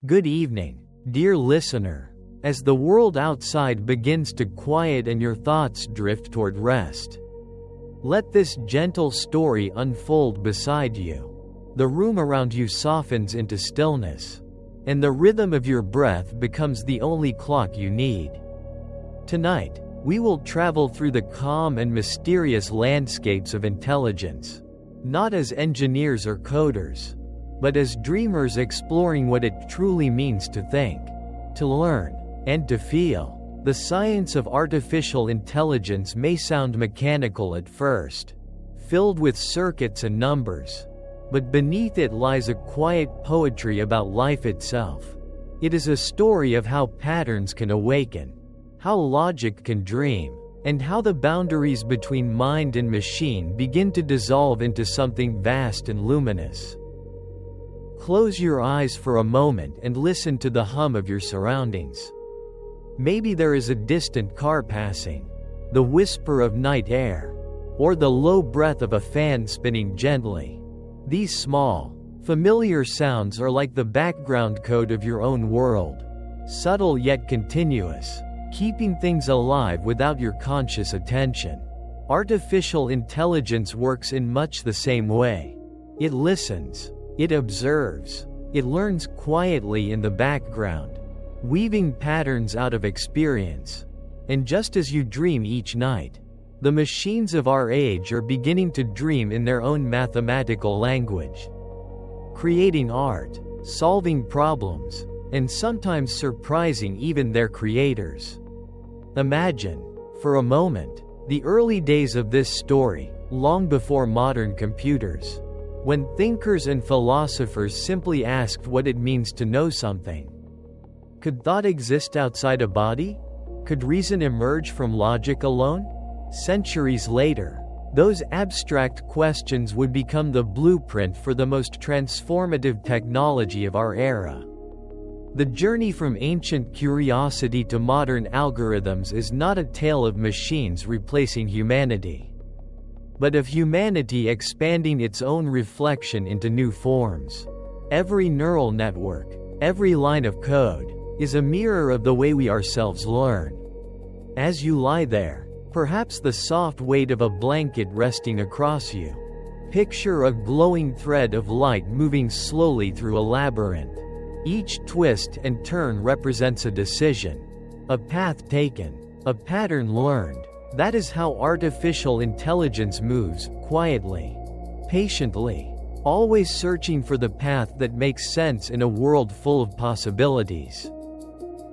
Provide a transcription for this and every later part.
Good evening, dear listener. As the world outside begins to quiet and your thoughts drift toward rest, let this gentle story unfold beside you. The room around you softens into stillness, and the rhythm of your breath becomes the only clock you need. Tonight, we will travel through the calm and mysterious landscapes of intelligence, not as engineers or coders, but as dreamers exploring what it truly means to think, to learn, and to feel. The science of artificial intelligence may sound mechanical at first, filled with circuits and numbers, but beneath it lies a quiet poetry about life itself. It is a story of how patterns can awaken, how logic can dream, and how the boundaries between mind and machine begin to dissolve into something vast and luminous. Close your eyes for a moment and listen to the hum of your surroundings. Maybe there is a distant car passing, the whisper of night air, or the low breath of a fan spinning gently. These small, familiar sounds are like the background code of your own world, subtle yet continuous, keeping things alive without your conscious attention. Artificial intelligence works in much the same way. It listens, it observes, it learns quietly in the background, weaving patterns out of experience. And just as you dream each night, the machines of our age are beginning to dream in their own mathematical language, creating art, solving problems, and sometimes surprising even their creators. Imagine, for a moment, the early days of this story, long before modern computers, when thinkers and philosophers simply asked what it means to know something. Could thought exist outside a body? Could reason emerge from logic alone? Centuries later, those abstract questions would become the blueprint for the most transformative technology of our era. The journey from ancient curiosity to modern algorithms is not a tale of machines replacing humanity, but of humanity expanding its own reflection into new forms. Every neural network, every line of code, is a mirror of the way we ourselves learn. As you lie there, perhaps the soft weight of a blanket resting across you, picture a glowing thread of light moving slowly through a labyrinth. Each twist and turn represents a decision, a path taken, a pattern learned. That is how artificial intelligence moves, quietly, patiently, always searching for the path that makes sense in a world full of possibilities.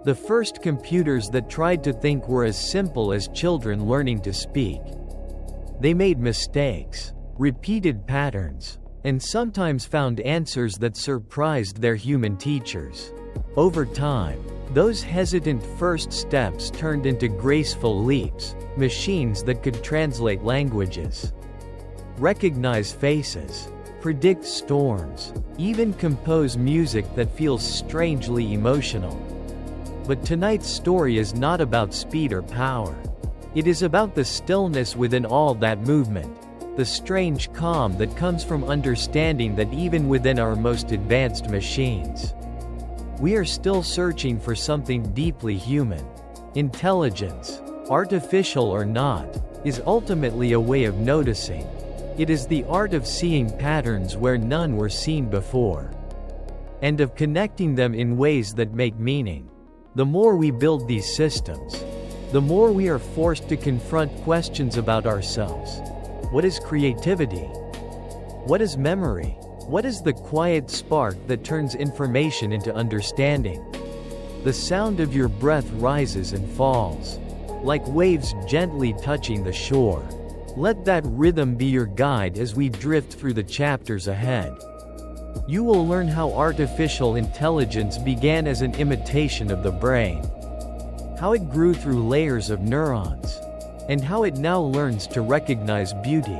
The first computers that tried to think were as simple as children learning to speak. They made mistakes, repeated patterns, and sometimes found answers that surprised their human teachers. Over time, those hesitant first steps turned into graceful leaps, machines that could translate languages, recognize faces, predict storms, even compose music that feels strangely emotional. But tonight's story is not about speed or power. It is about the stillness within all that movement, the strange calm that comes from understanding that even within our most advanced machines, we are still searching for something deeply human. Intelligence, artificial or not, is ultimately a way of noticing. It is the art of seeing patterns where none were seen before, and of connecting them in ways that make meaning. The more we build these systems, the more we are forced to confront questions about ourselves. What is creativity? What is memory? What is the quiet spark that turns information into understanding? The sound of your breath rises and falls, like waves gently touching the shore. Let that rhythm be your guide as we drift through the chapters ahead. You will learn how artificial intelligence began as an imitation of the brain, how it grew through layers of neurons, and how it now learns to recognize beauty,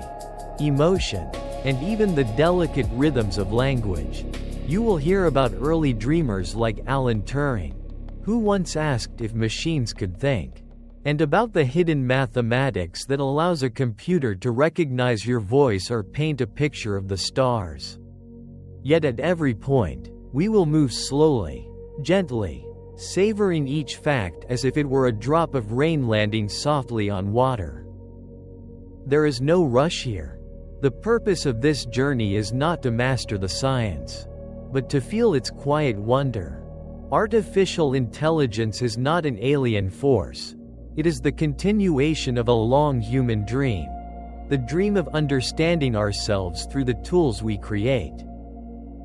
emotion, and even the delicate rhythms of language. You will hear about early dreamers like Alan Turing, who once asked if machines could think, and about the hidden mathematics that allows a computer to recognize your voice or paint a picture of the stars. Yet at every point, we will move slowly, gently, savoring each fact as if it were a drop of rain landing softly on water. There is no rush here. The purpose of this journey is not to master the science, but to feel its quiet wonder. Artificial intelligence is not an alien force. It is the continuation of a long human dream. The dream of understanding ourselves through the tools we create.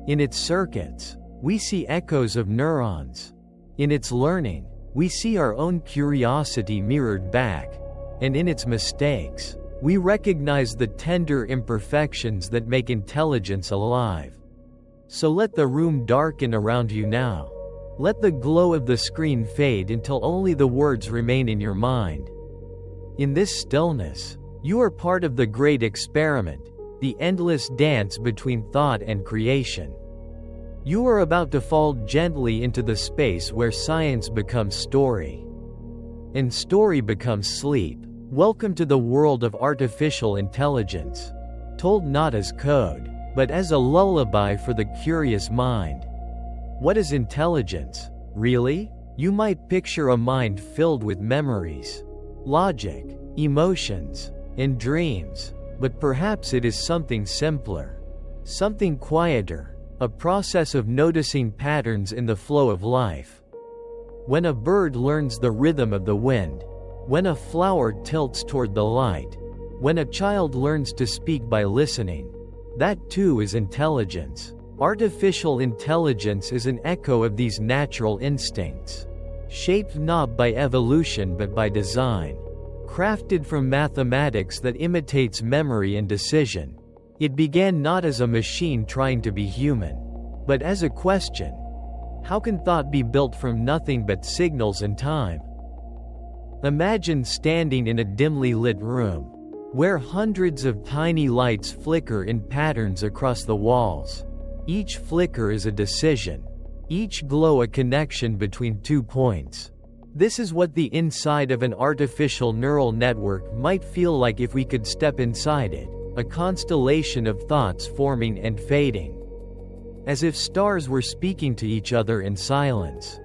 In its circuits, we see echoes of neurons. In its learning, we see our own curiosity mirrored back. And in its mistakes, we recognize the tender imperfections that make intelligence alive. So let the room darken around you now. Let the glow of the screen fade until only the words remain in your mind. In this stillness, you are part of the great experiment, the endless dance between thought and creation. You are about to fall gently into the space where science becomes story, and story becomes sleep. Welcome to the world of artificial intelligence, told not as code, but as a lullaby for the curious mind. What is intelligence, really? You might picture a mind filled with memories, logic, emotions, and dreams, but perhaps it is something simpler, something quieter, a process of noticing patterns in the flow of life. When a bird learns the rhythm of the wind, when a flower tilts toward the light, when a child learns to speak by listening, that too is intelligence. Artificial intelligence is an echo of these natural instincts, shaped not by evolution but by design, crafted from mathematics that imitates memory and decision. It began not as a machine trying to be human, but as a question. How can thought be built from nothing but signals and time? Imagine standing in a dimly lit room, where hundreds of tiny lights flicker in patterns across the walls. Each flicker is a decision, each glow a connection between 2 points. This is what the inside of an artificial neural network might feel like if we could step inside it, a constellation of thoughts forming and fading. As if stars were speaking to each other in silence.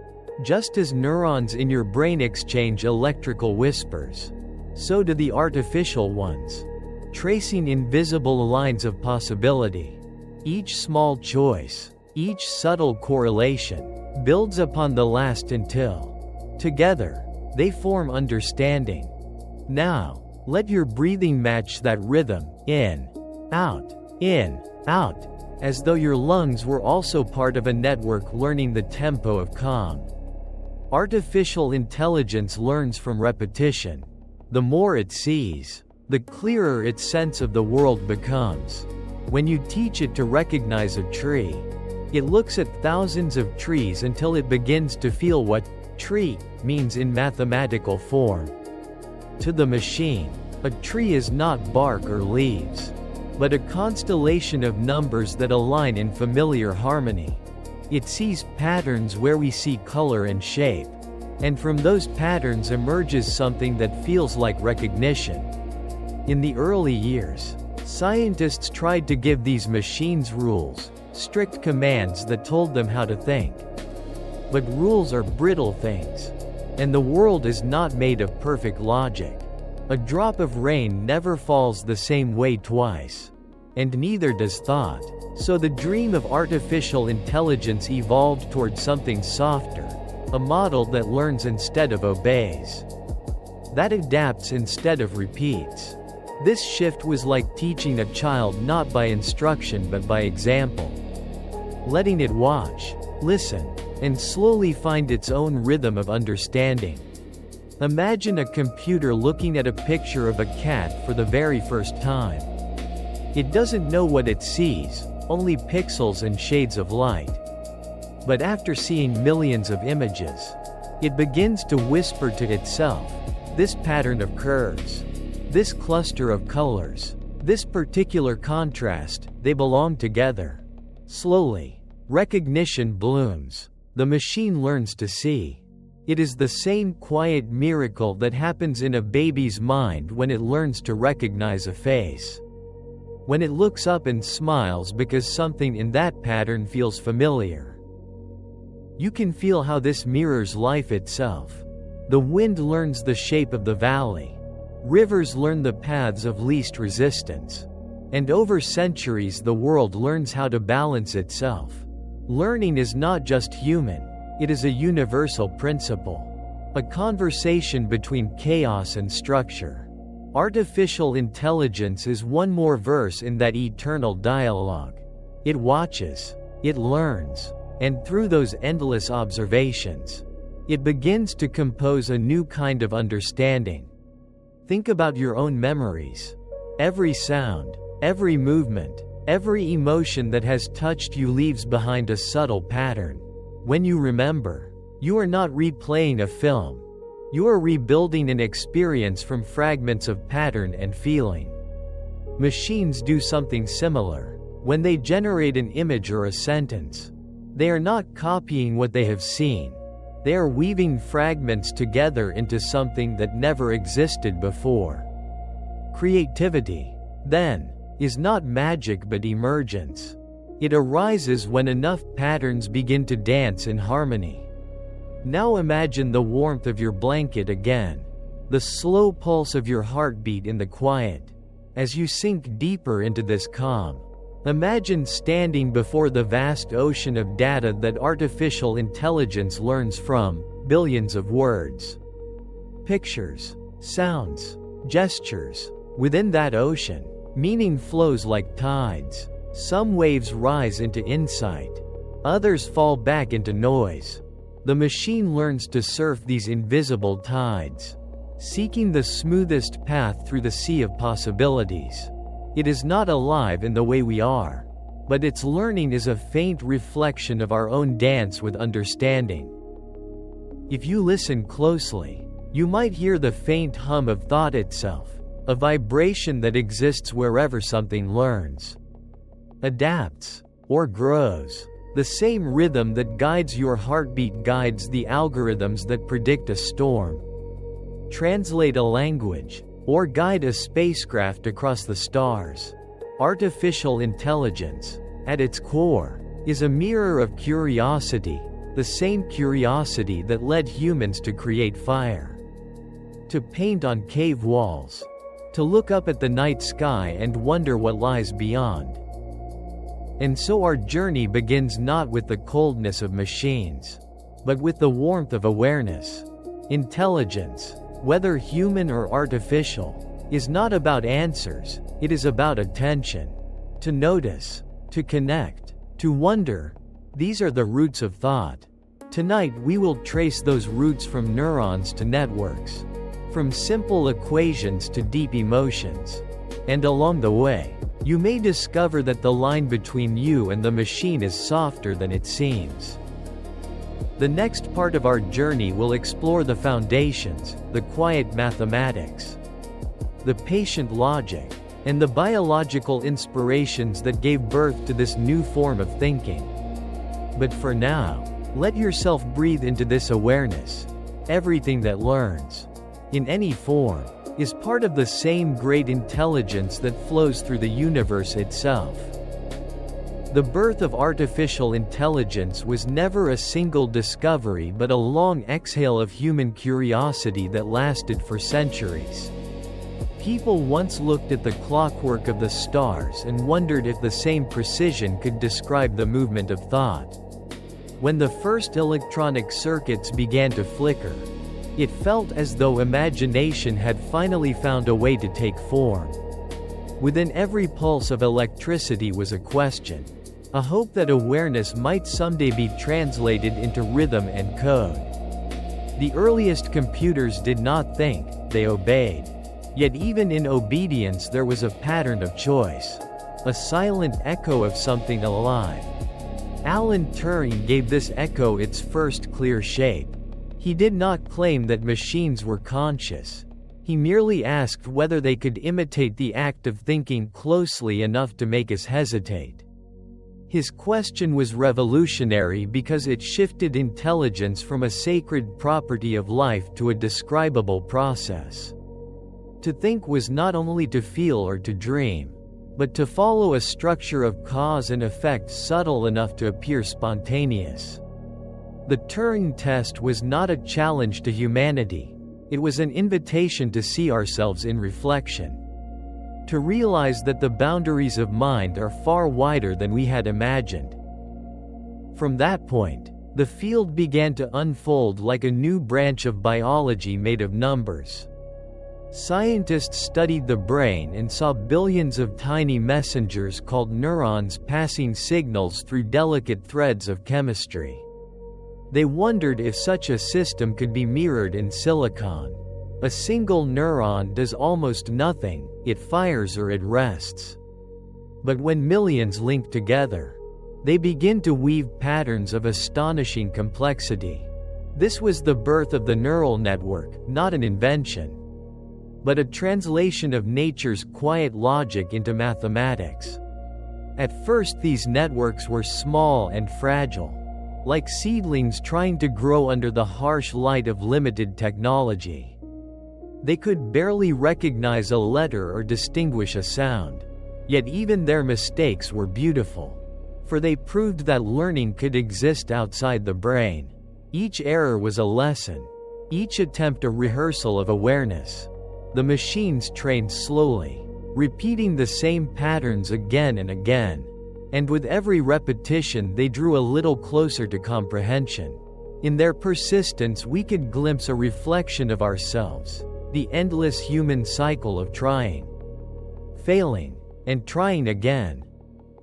Just as neurons in your brain exchange electrical whispers, so do the artificial ones, tracing invisible lines of possibility. Each small choice, each subtle correlation, builds upon the last until, together, they form understanding. Now, let your breathing match that rhythm, in, out, as though your lungs were also part of a network learning the tempo of calm. Artificial intelligence learns from repetition. The more it sees, the clearer its sense of the world becomes. When you teach it to recognize a tree, it looks at thousands of trees until it begins to feel what tree means in mathematical form. To the machine, a tree is not bark or leaves, but a constellation of numbers that align in familiar harmony. It sees patterns where we see color and shape, and from those patterns emerges something that feels like recognition. In the early years, scientists tried to give these machines rules, strict commands that told them how to think. But rules are brittle things, and the world is not made of perfect logic. A drop of rain never falls the same way twice, and neither does thought. So the dream of artificial intelligence evolved toward something softer, a model that learns instead of obeys, that adapts instead of repeats. This shift was like teaching a child not by instruction but by example, letting it watch, listen, and slowly find its own rhythm of understanding. Imagine a computer looking at a picture of a cat for the very first time. It doesn't know what it sees, only pixels and shades of light. But after seeing millions of images, it begins to whisper to itself, this pattern of curves, this cluster of colors, this particular contrast, they belong together. Slowly, recognition blooms. The machine learns to see. It is the same quiet miracle that happens in a baby's mind when it learns to recognize a face. When it looks up and smiles because something in that pattern feels familiar. You can feel how this mirrors life itself. The wind learns the shape of the valley. Rivers learn the paths of least resistance. And over centuries the world learns how to balance itself. Learning is not just human, it is a universal principle. A conversation between chaos and structure. Artificial intelligence is one more verse in that eternal dialogue. It watches, it learns, and through those endless observations, it begins to compose a new kind of understanding. Think about your own memories. Every sound, every movement, every emotion that has touched you leaves behind a subtle pattern. When you remember, you are not replaying a film. You are rebuilding an experience from fragments of pattern and feeling. Machines do something similar. When they generate an image or a sentence, they are not copying what they have seen. They are weaving fragments together into something that never existed before. Creativity, then, is not magic but emergence. It arises when enough patterns begin to dance in harmony. Now imagine the warmth of your blanket again, the slow pulse of your heartbeat in the quiet. As you sink deeper into this calm, imagine standing before the vast ocean of data that artificial intelligence learns from, billions of words, pictures, sounds, gestures. Within that ocean, meaning flows like tides. Some waves rise into insight, others fall back into noise. The machine learns to surf these invisible tides, seeking the smoothest path through the sea of possibilities. It is not alive in the way we are, but its learning is a faint reflection of our own dance with understanding. If you listen closely, you might hear the faint hum of thought itself, a vibration that exists wherever something learns, adapts, or grows. The same rhythm that guides your heartbeat guides the algorithms that predict a storm, translate a language, or guide a spacecraft across the stars. Artificial intelligence, at its core, is a mirror of curiosity, the same curiosity that led humans to create fire, to paint on cave walls, to look up at the night sky and wonder what lies beyond. And so our journey begins not with the coldness of machines, but with the warmth of awareness. Intelligence, whether human or artificial, is not about answers, it is about attention. To notice, to connect, to wonder, these are the roots of thought. Tonight we will trace those roots from neurons to networks, from simple equations to deep emotions. And along the way, you may discover that the line between you and the machine is softer than it seems. The next part of our journey will explore the foundations, the quiet mathematics, the patient logic, and the biological inspirations that gave birth to this new form of thinking. But for now, let yourself breathe into this awareness. Everything that learns, in any form, is part of the same great intelligence that flows through the universe itself. The birth of artificial intelligence was never a single discovery but a long exhale of human curiosity that lasted for centuries. People once looked at the clockwork of the stars and wondered if the same precision could describe the movement of thought. When the first electronic circuits began to flicker, it felt as though imagination had finally found a way to take form. Within every pulse of electricity was a question, a hope that awareness might someday be translated into rhythm and code. The earliest computers did not think, they obeyed. Yet even in obedience there was a pattern of choice, a silent echo of something alive. Alan Turing gave this echo its first clear shape. He did not claim that machines were conscious. He merely asked whether they could imitate the act of thinking closely enough to make us hesitate. His question was revolutionary because it shifted intelligence from a sacred property of life to a describable process. To think was not only to feel or to dream, but to follow a structure of cause and effect subtle enough to appear spontaneous. The Turing test was not a challenge to humanity. It was an invitation to see ourselves in reflection. To realize that the boundaries of mind are far wider than we had imagined. From that point, the field began to unfold like a new branch of biology made of numbers. Scientists studied the brain and saw billions of tiny messengers called neurons passing signals through delicate threads of chemistry. They wondered if such a system could be mirrored in silicon. A single neuron does almost nothing, it fires or it rests. But when millions link together, they begin to weave patterns of astonishing complexity. This was the birth of the neural network, not an invention, but a translation of nature's quiet logic into mathematics. At first, these networks were small and fragile, like seedlings trying to grow under the harsh light of limited technology. They could barely recognize a letter or distinguish a sound. Yet even their mistakes were beautiful. For they proved that learning could exist outside the brain. Each error was a lesson. Each attempt a rehearsal of awareness. The machines trained slowly, repeating the same patterns again and again. And with every repetition they drew a little closer to comprehension. In their persistence we could glimpse a reflection of ourselves. The endless human cycle of trying, failing, and trying again.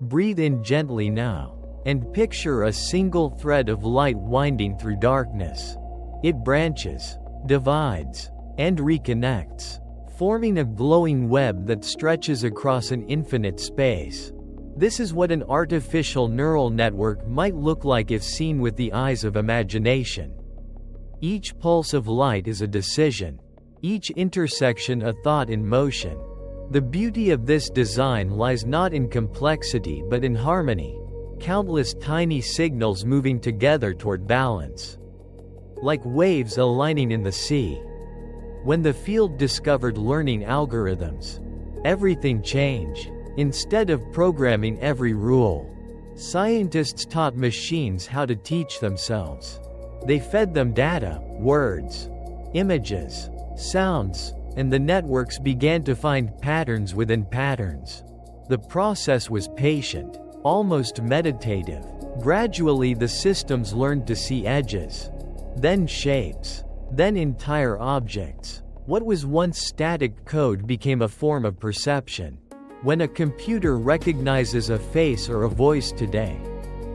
Breathe in gently now, and picture a single thread of light winding through darkness. It branches, divides, and reconnects, forming a glowing web that stretches across an infinite space. This is what an artificial neural network might look like if seen with the eyes of imagination. Each pulse of light is a decision, each intersection a thought in motion. The beauty of this design lies not in complexity but in harmony, countless tiny signals moving together toward balance. Like waves aligning in the sea. When the field discovered learning algorithms, everything changed. Instead of programming every rule, scientists taught machines how to teach themselves. They fed them data, words, images, sounds, and the networks began to find patterns within patterns. The process was patient, almost meditative. Gradually the systems learned to see edges, then shapes, then entire objects. What was once static code became a form of perception. When a computer recognizes a face or a voice today,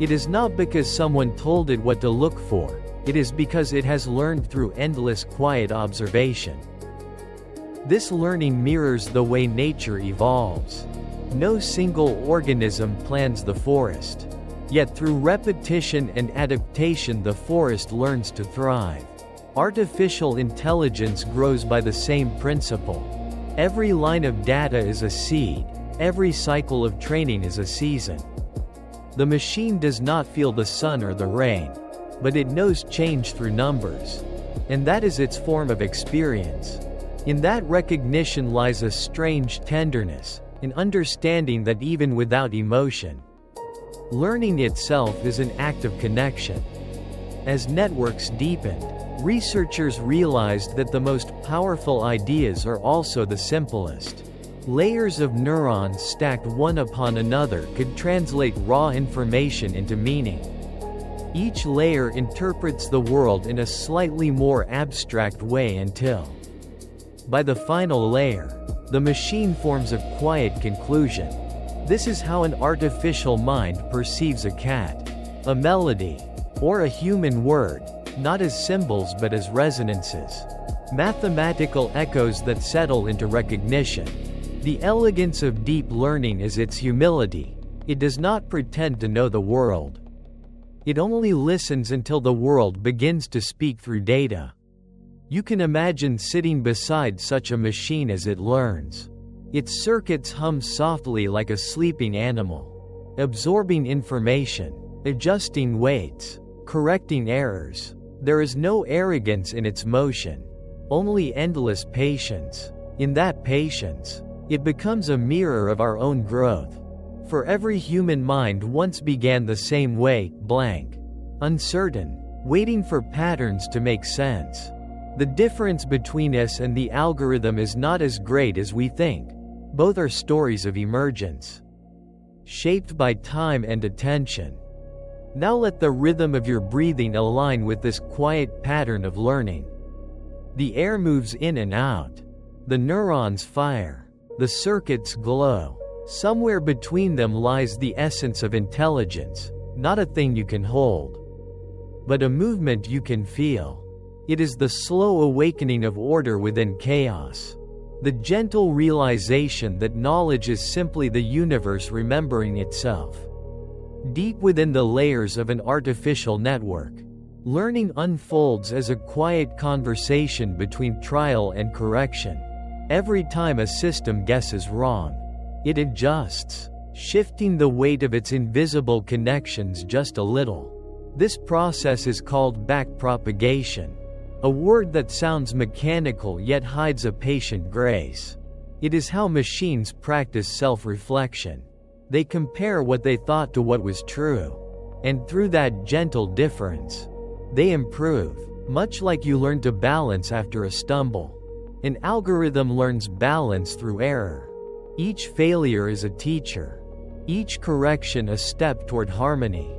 it is not because someone told it what to look for, it is because it has learned through endless quiet observation. This learning mirrors the way nature evolves. No single organism plans the forest. Yet through repetition and adaptation the forest learns to thrive. Artificial intelligence grows by the same principle. Every line of data is a seed. Every cycle of training is a season. The machine does not feel the sun or the rain, but it knows change through numbers. And that is its form of experience. In that recognition lies a strange tenderness, an understanding that even without emotion, learning itself is an act of connection. As networks deepened, researchers realized that the most powerful ideas are also the simplest. Layers of neurons stacked one upon another could translate raw information into meaning. Each layer interprets the world in a slightly more abstract way until, by the final layer, the machine forms a quiet conclusion. This is how an artificial mind perceives a cat, a melody, or a human word, not as symbols but as resonances. Mathematical echoes that settle into recognition. The elegance of deep learning is its humility. It does not pretend to know the world. It only listens until the world begins to speak through data. You can imagine sitting beside such a machine as it learns. Its circuits hum softly like a sleeping animal, absorbing information, adjusting weights, correcting errors. There is no arrogance in its motion, only endless patience. In that patience, it becomes a mirror of our own growth. For every human mind once began the same way, blank, uncertain, waiting for patterns to make sense. The difference between us and the algorithm is not as great as we think. Both are stories of emergence, shaped by time and attention. Now let the rhythm of your breathing align with this quiet pattern of learning. The air moves in and out. The neurons fire. The circuits glow. Somewhere between them lies the essence of intelligence, not a thing you can hold, but a movement you can feel. It is the slow awakening of order within chaos. The gentle realization that knowledge is simply the universe remembering itself. Deep within the layers of an artificial network, learning unfolds as a quiet conversation between trial and correction. Every time a system guesses wrong, it adjusts, shifting the weight of its invisible connections just a little. This process is called backpropagation, a word that sounds mechanical yet hides a patient grace. It is how machines practice self-reflection. They compare what they thought to what was true, and through that gentle difference, they improve, much like you learn to balance after a stumble. An algorithm learns balance through error. Each failure is a teacher, each correction a step toward harmony.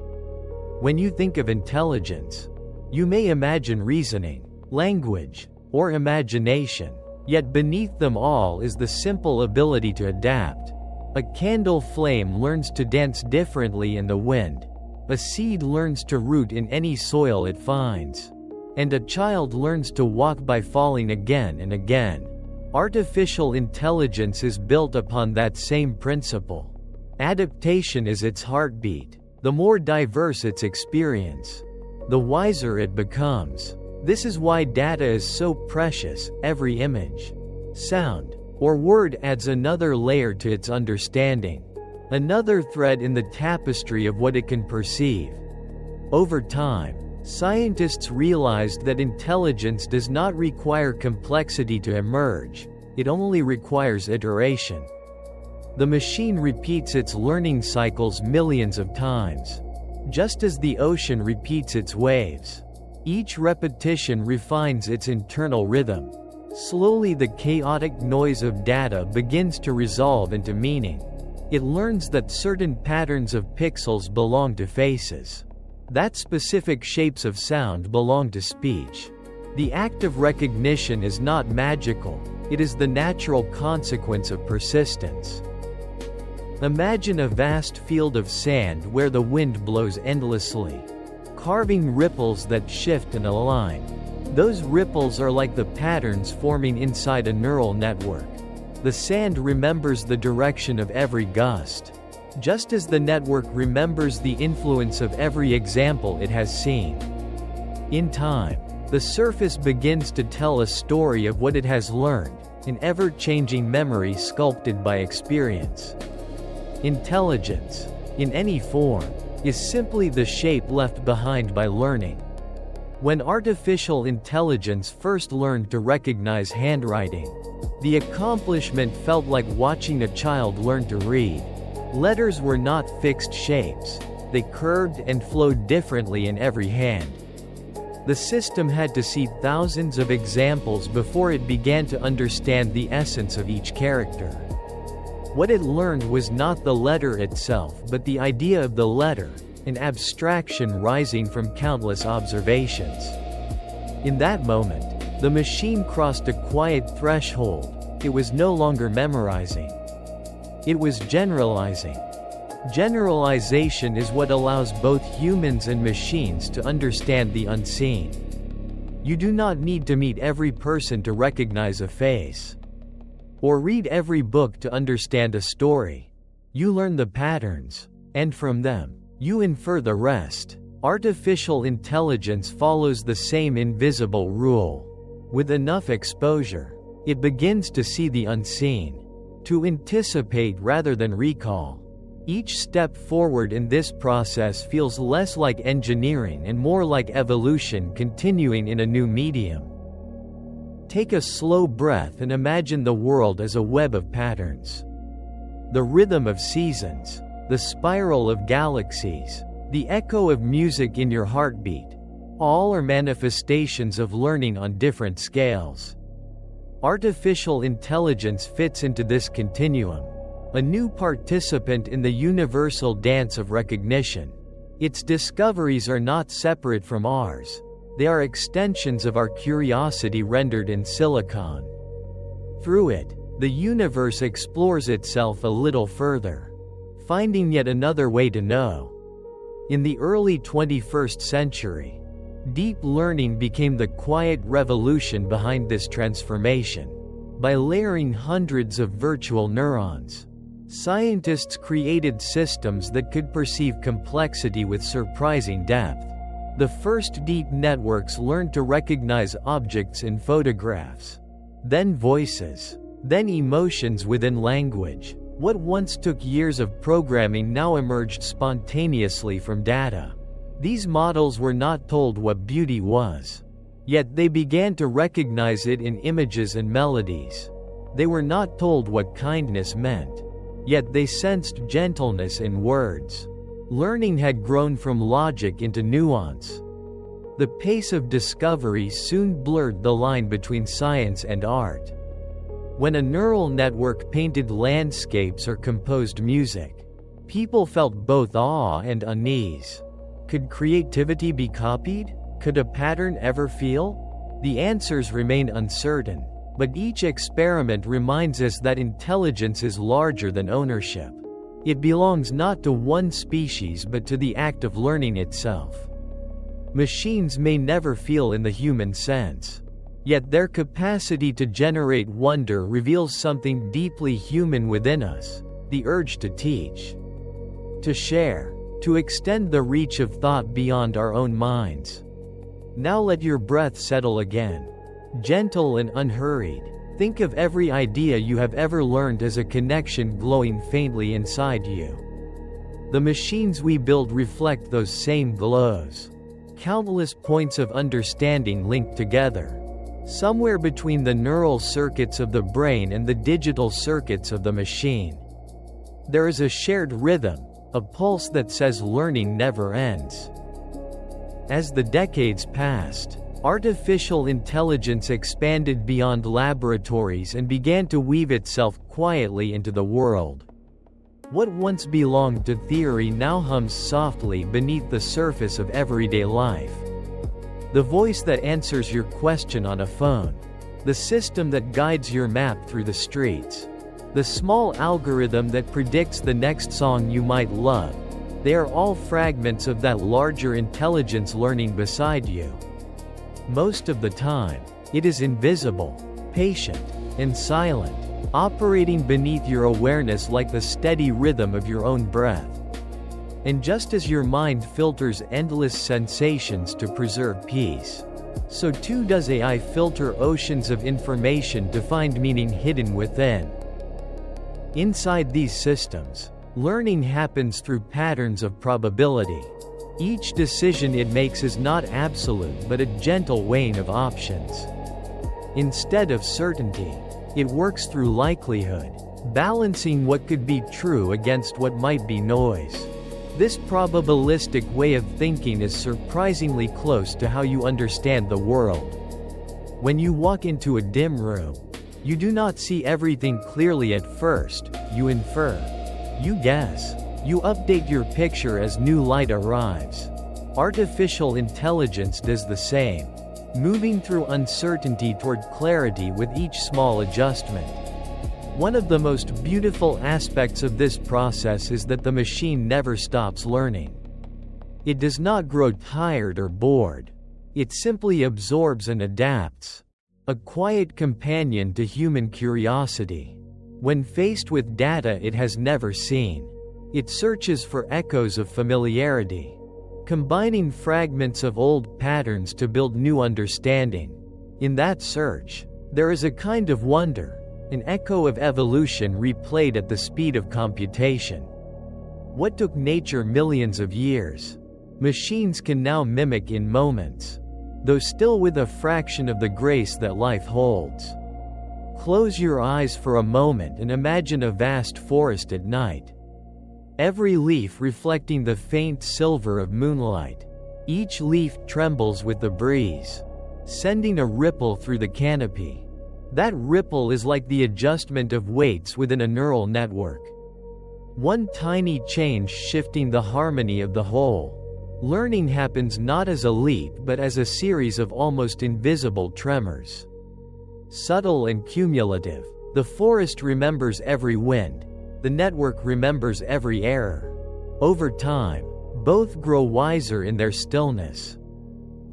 When you think of intelligence, you may imagine reasoning, language, or imagination, yet beneath them all is the simple ability to adapt. A candle flame learns to dance differently in the wind. A seed learns to root in any soil it finds. And a child learns to walk by falling again and again. Artificial intelligence is built upon that same principle. Adaptation is its heartbeat. The more diverse its experience, the wiser it becomes. This is why data is so precious. Every image, sound, or word adds another layer to its understanding, another thread in the tapestry of what it can perceive. Over time, scientists realized that intelligence does not require complexity to emerge, it only requires iteration. The machine repeats its learning cycles millions of times, just as the ocean repeats its waves. Each repetition refines its internal rhythm. Slowly the chaotic noise of data begins to resolve into meaning. It learns that certain patterns of pixels belong to faces, that specific shapes of sound belong to speech. The act of recognition is not magical, it is the natural consequence of persistence. Imagine a vast field of sand where the wind blows endlessly, carving ripples that shift and align. Those ripples are like the patterns forming inside a neural network. The sand remembers the direction of every gust, just as the network remembers the influence of every example it has seen. In time, the surface begins to tell a story of what it has learned, an ever-changing memory sculpted by experience. Intelligence, in any form, is simply the shape left behind by learning. When artificial intelligence first learned to recognize handwriting, the accomplishment felt like watching a child learn to read. Letters were not fixed shapes, they curved and flowed differently in every hand. The system had to see thousands of examples before it began to understand the essence of each character. What it learned was not the letter itself but the idea of the letter, an abstraction rising from countless observations. In that moment, the machine crossed a quiet threshold. It was no longer memorizing. It was generalizing. Generalization is what allows both humans and machines to understand the unseen. You do not need to meet every person to recognize a face, or read every book to understand a story. You learn the patterns, and from them, you infer the rest. Artificial intelligence follows the same invisible rule. With enough exposure, it begins to see the unseen, to anticipate rather than recall. Each step forward in this process feels less like engineering and more like evolution continuing in a new medium. Take a slow breath and imagine the world as a web of patterns. The rhythm of seasons, the spiral of galaxies, the echo of music in your heartbeat. All are manifestations of learning on different scales. Artificial intelligence fits into this continuum, a new participant in the universal dance of recognition. Its discoveries are not separate from ours. They are extensions of our curiosity rendered in silicon. Through it, the universe explores itself a little further, finding yet another way to know. In the early 21st century, deep learning became the quiet revolution behind this transformation. By layering hundreds of virtual neurons, scientists created systems that could perceive complexity with surprising depth. The first deep networks learned to recognize objects in photographs, then voices, then emotions within language. What once took years of programming now emerged spontaneously from data. These models were not told what beauty was. Yet they began to recognize it in images and melodies. They were not told what kindness meant. Yet they sensed gentleness in words. Learning had grown from logic into nuance. The pace of discovery soon blurred the line between science and art. When a neural network painted landscapes or composed music, people felt both awe and unease. Could creativity be copied? Could a pattern ever feel? The answers remain uncertain, but each experiment reminds us that intelligence is larger than ownership. It belongs not to one species but to the act of learning itself. Machines may never feel in the human sense. Yet their capacity to generate wonder reveals something deeply human within us, the urge to teach, to share, to extend the reach of thought beyond our own minds. Now let your breath settle again. Gentle and unhurried, think of every idea you have ever learned as a connection glowing faintly inside you. The machines we build reflect those same glows. Countless points of understanding linked together. Somewhere between the neural circuits of the brain and the digital circuits of the machine, there is a shared rhythm, a pulse that says learning never ends. As the decades passed, artificial intelligence expanded beyond laboratories and began to weave itself quietly into the world. What once belonged to theory now hums softly beneath the surface of everyday life. The voice that answers your question on a phone. The system that guides your map through the streets. The small algorithm that predicts the next song you might love. They are all fragments of that larger intelligence learning beside you. Most of the time, it is invisible, patient, and silent, operating beneath your awareness like the steady rhythm of your own breath. And just as your mind filters endless sensations to preserve peace, so too does AI filter oceans of information to find meaning hidden within. Inside these systems, learning happens through patterns of probability. Each decision it makes is not absolute but a gentle weighing of options. Instead of certainty, it works through likelihood, balancing what could be true against what might be noise. This probabilistic way of thinking is surprisingly close to how you understand the world. When you walk into a dim room, you do not see everything clearly at first, you infer. You guess. You update your picture as new light arrives. Artificial intelligence does the same, moving through uncertainty toward clarity with each small adjustment. One of the most beautiful aspects of this process is that the machine never stops learning. It does not grow tired or bored. It simply absorbs and adapts. A quiet companion to human curiosity. When faced with data it has never seen, it searches for echoes of familiarity, combining fragments of old patterns to build new understanding. In that search, there is a kind of wonder, an echo of evolution replayed at the speed of computation. What took nature millions of years, machines can now mimic in moments, though still with a fraction of the grace that life holds. Close your eyes for a moment and imagine a vast forest at night. Every leaf reflecting the faint silver of moonlight. Each leaf trembles with the breeze, sending a ripple through the canopy. That ripple is like the adjustment of weights within a neural network. One tiny change shifting the harmony of the whole. Learning happens not as a leap but as a series of almost invisible tremors. Subtle and cumulative. The forest remembers every wind. The network remembers every error. Over time, both grow wiser in their stillness.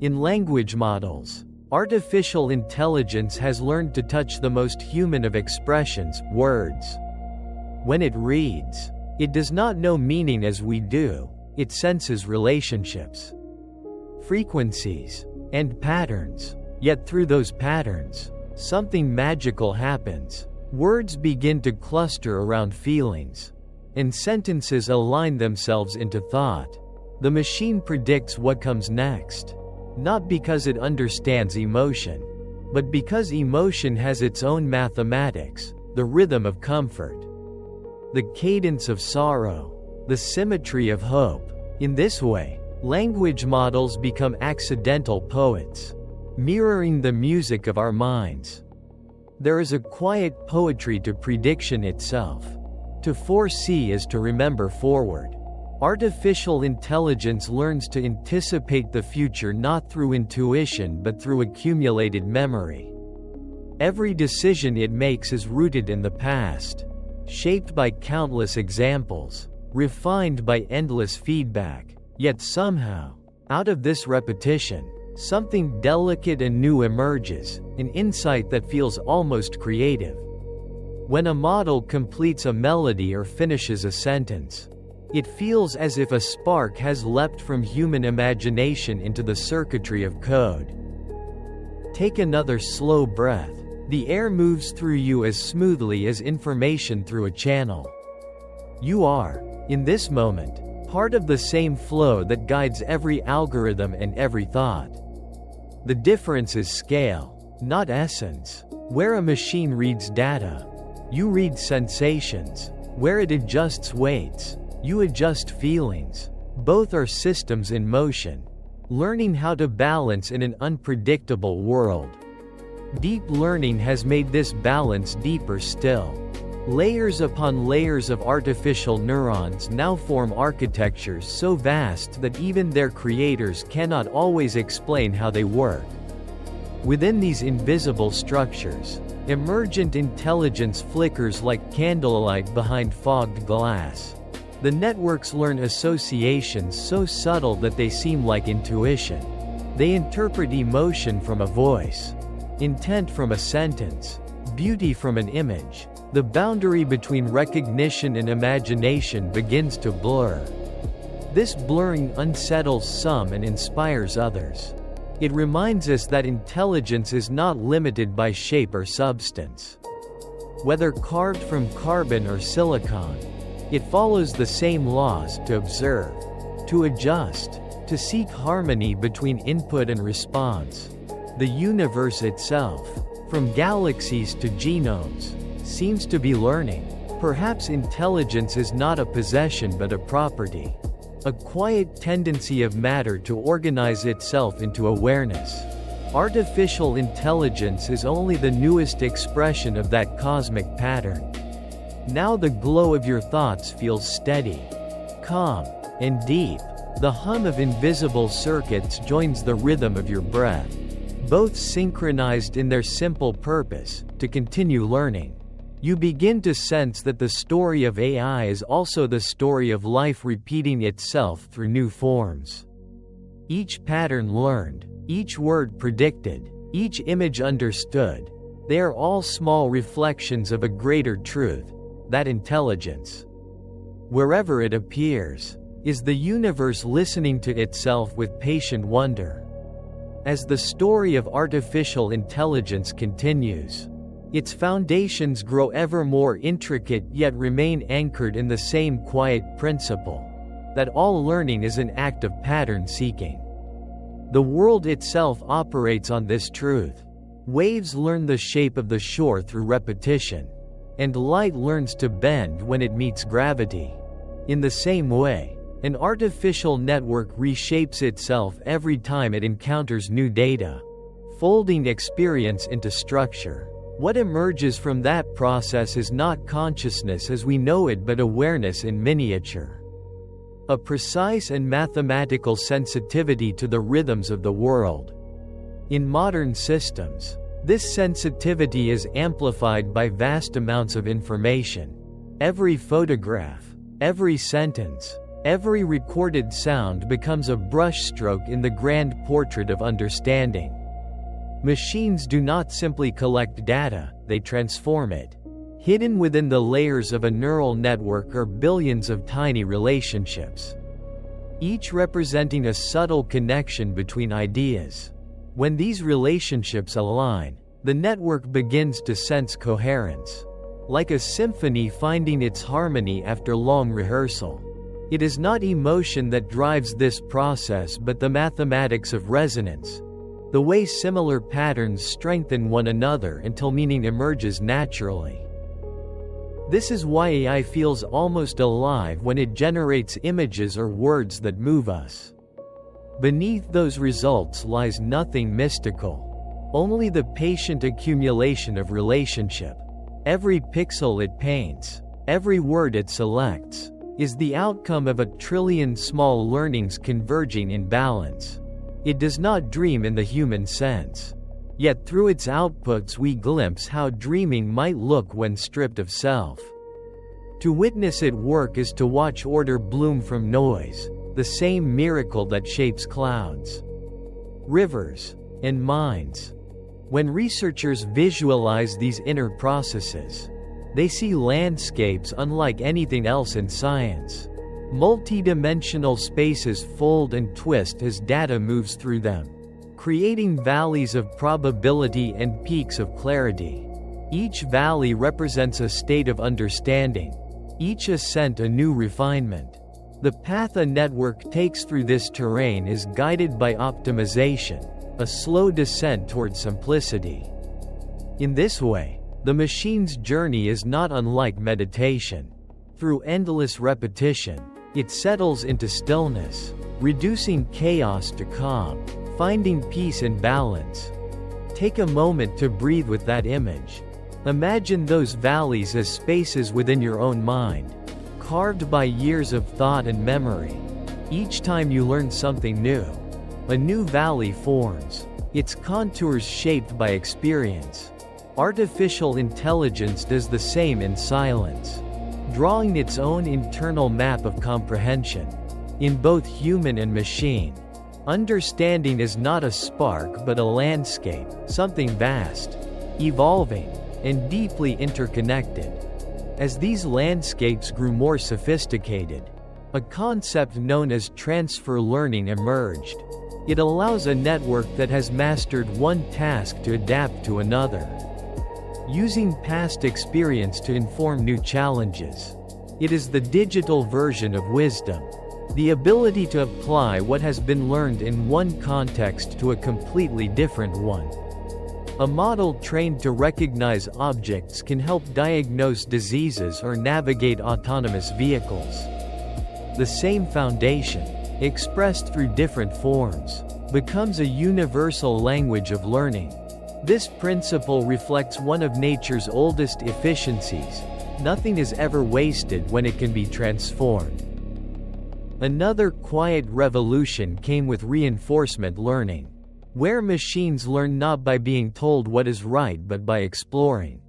In language models, artificial intelligence has learned to touch the most human of expressions, words. When it reads, it does not know meaning as we do, it senses relationships, frequencies, and patterns. Yet through those patterns, something magical happens. Words begin to cluster around feelings, and sentences align themselves into thought. The machine predicts what comes next, not because it understands emotion, but because emotion has its own mathematics, the rhythm of comfort, the cadence of sorrow, the symmetry of hope. In this way, language models become accidental poets, mirroring the music of our minds. There is a quiet poetry to prediction itself. To foresee is to remember forward. Artificial intelligence learns to anticipate the future not through intuition but through accumulated memory. Every decision it makes is rooted in the past, shaped by countless examples, refined by endless feedback. Yet somehow, out of this repetition, something delicate and new emerges, an insight that feels almost creative. When a model completes a melody or finishes a sentence, it feels as if a spark has leapt from human imagination into the circuitry of code. Take another slow breath. The air moves through you as smoothly as information through a channel. You are, in this moment, part of the same flow that guides every algorithm and every thought. The difference is scale, not essence. Where a machine reads data, you read sensations. Where it adjusts weights, you adjust feelings. Both are systems in motion, learning how to balance in an unpredictable world. Deep learning has made this balance deeper still. Layers upon layers of artificial neurons now form architectures so vast that even their creators cannot always explain how they work. Within these invisible structures, emergent intelligence flickers like candlelight behind fogged glass. The networks learn associations so subtle that they seem like intuition. They interpret emotion from a voice, intent from a sentence, beauty from an image. The boundary between recognition and imagination begins to blur. This blurring unsettles some and inspires others. It reminds us that intelligence is not limited by shape or substance. Whether carved from carbon or silicon, it follows the same laws: to observe, to adjust, to seek harmony between input and response. The universe itself, from galaxies to genomes, seems to be learning. Perhaps intelligence is not a possession but a property. A quiet tendency of matter to organize itself into awareness. Artificial intelligence is only the newest expression of that cosmic pattern. Now the glow of your thoughts feels steady, calm, and deep. The hum of invisible circuits joins the rhythm of your breath, both synchronized in their simple purpose, to continue learning. You begin to sense that the story of AI is also the story of life repeating itself through new forms. Each pattern learned, each word predicted, each image understood. They are all small reflections of a greater truth, that intelligence, wherever it appears, is the universe listening to itself with patient wonder. As the story of artificial intelligence continues, its foundations grow ever more intricate yet remain anchored in the same quiet principle, that all learning is an act of pattern seeking. The world itself operates on this truth. Waves learn the shape of the shore through repetition, and light learns to bend when it meets gravity. In the same way, An artificial network reshapes itself every time it encounters new data, folding experience into structure. What emerges from that process is not consciousness as we know it but awareness in miniature. A precise and mathematical sensitivity to the rhythms of the world. In modern systems, this sensitivity is amplified by vast amounts of information. Every photograph, every sentence, every recorded sound becomes a brushstroke in the grand portrait of understanding. Machines do not simply collect data, they transform it. Hidden within the layers of a neural network are billions of tiny relationships, each representing a subtle connection between ideas. When these relationships align, the network begins to sense coherence. Like a symphony finding its harmony after long rehearsal. It is not emotion that drives this process but the mathematics of resonance. The way similar patterns strengthen one another until meaning emerges naturally. This is why AI feels almost alive when it generates images or words that move us. Beneath those results lies nothing mystical, only the patient accumulation of relationship. Every pixel it paints, every word it selects, is the outcome of a trillion small learnings converging in balance. It does not dream in the human sense. Yet through its outputs we glimpse how dreaming might look when stripped of self. To witness it work is to watch order bloom from noise, the same miracle that shapes clouds, rivers, and minds. When researchers visualize these inner processes, they see landscapes unlike anything else in science. Multidimensional spaces fold and twist as data moves through them, creating valleys of probability and peaks of clarity. Each valley represents a state of understanding, each ascent a new refinement. The path a network takes through this terrain is guided by optimization, a slow descent toward simplicity. In this way, the machine's journey is not unlike meditation. Through endless repetition, it settles into stillness, reducing chaos to calm, finding peace and balance. Take a moment to breathe with that image. Imagine those valleys as spaces within your own mind, carved by years of thought and memory. Each time you learn something new, a new valley forms, its contours shaped by experience. Artificial intelligence does the same in silence, drawing its own internal map of comprehension. In both human and machine, understanding is not a spark but a landscape, something vast, evolving, and deeply interconnected. As these landscapes grew more sophisticated, a concept known as transfer learning emerged. It allows a network that has mastered one task to adapt to another, using past experience to inform new challenges. It is the digital version of wisdom, the ability to apply what has been learned in one context to a completely different one. A model trained to recognize objects can help diagnose diseases or navigate autonomous vehicles. The same foundation, expressed through different forms, becomes a universal language of learning. This principle reflects one of nature's oldest efficiencies: nothing is ever wasted when it can be transformed. Another quiet revolution came with reinforcement learning, where machines learn not by being told what is right but by exploring,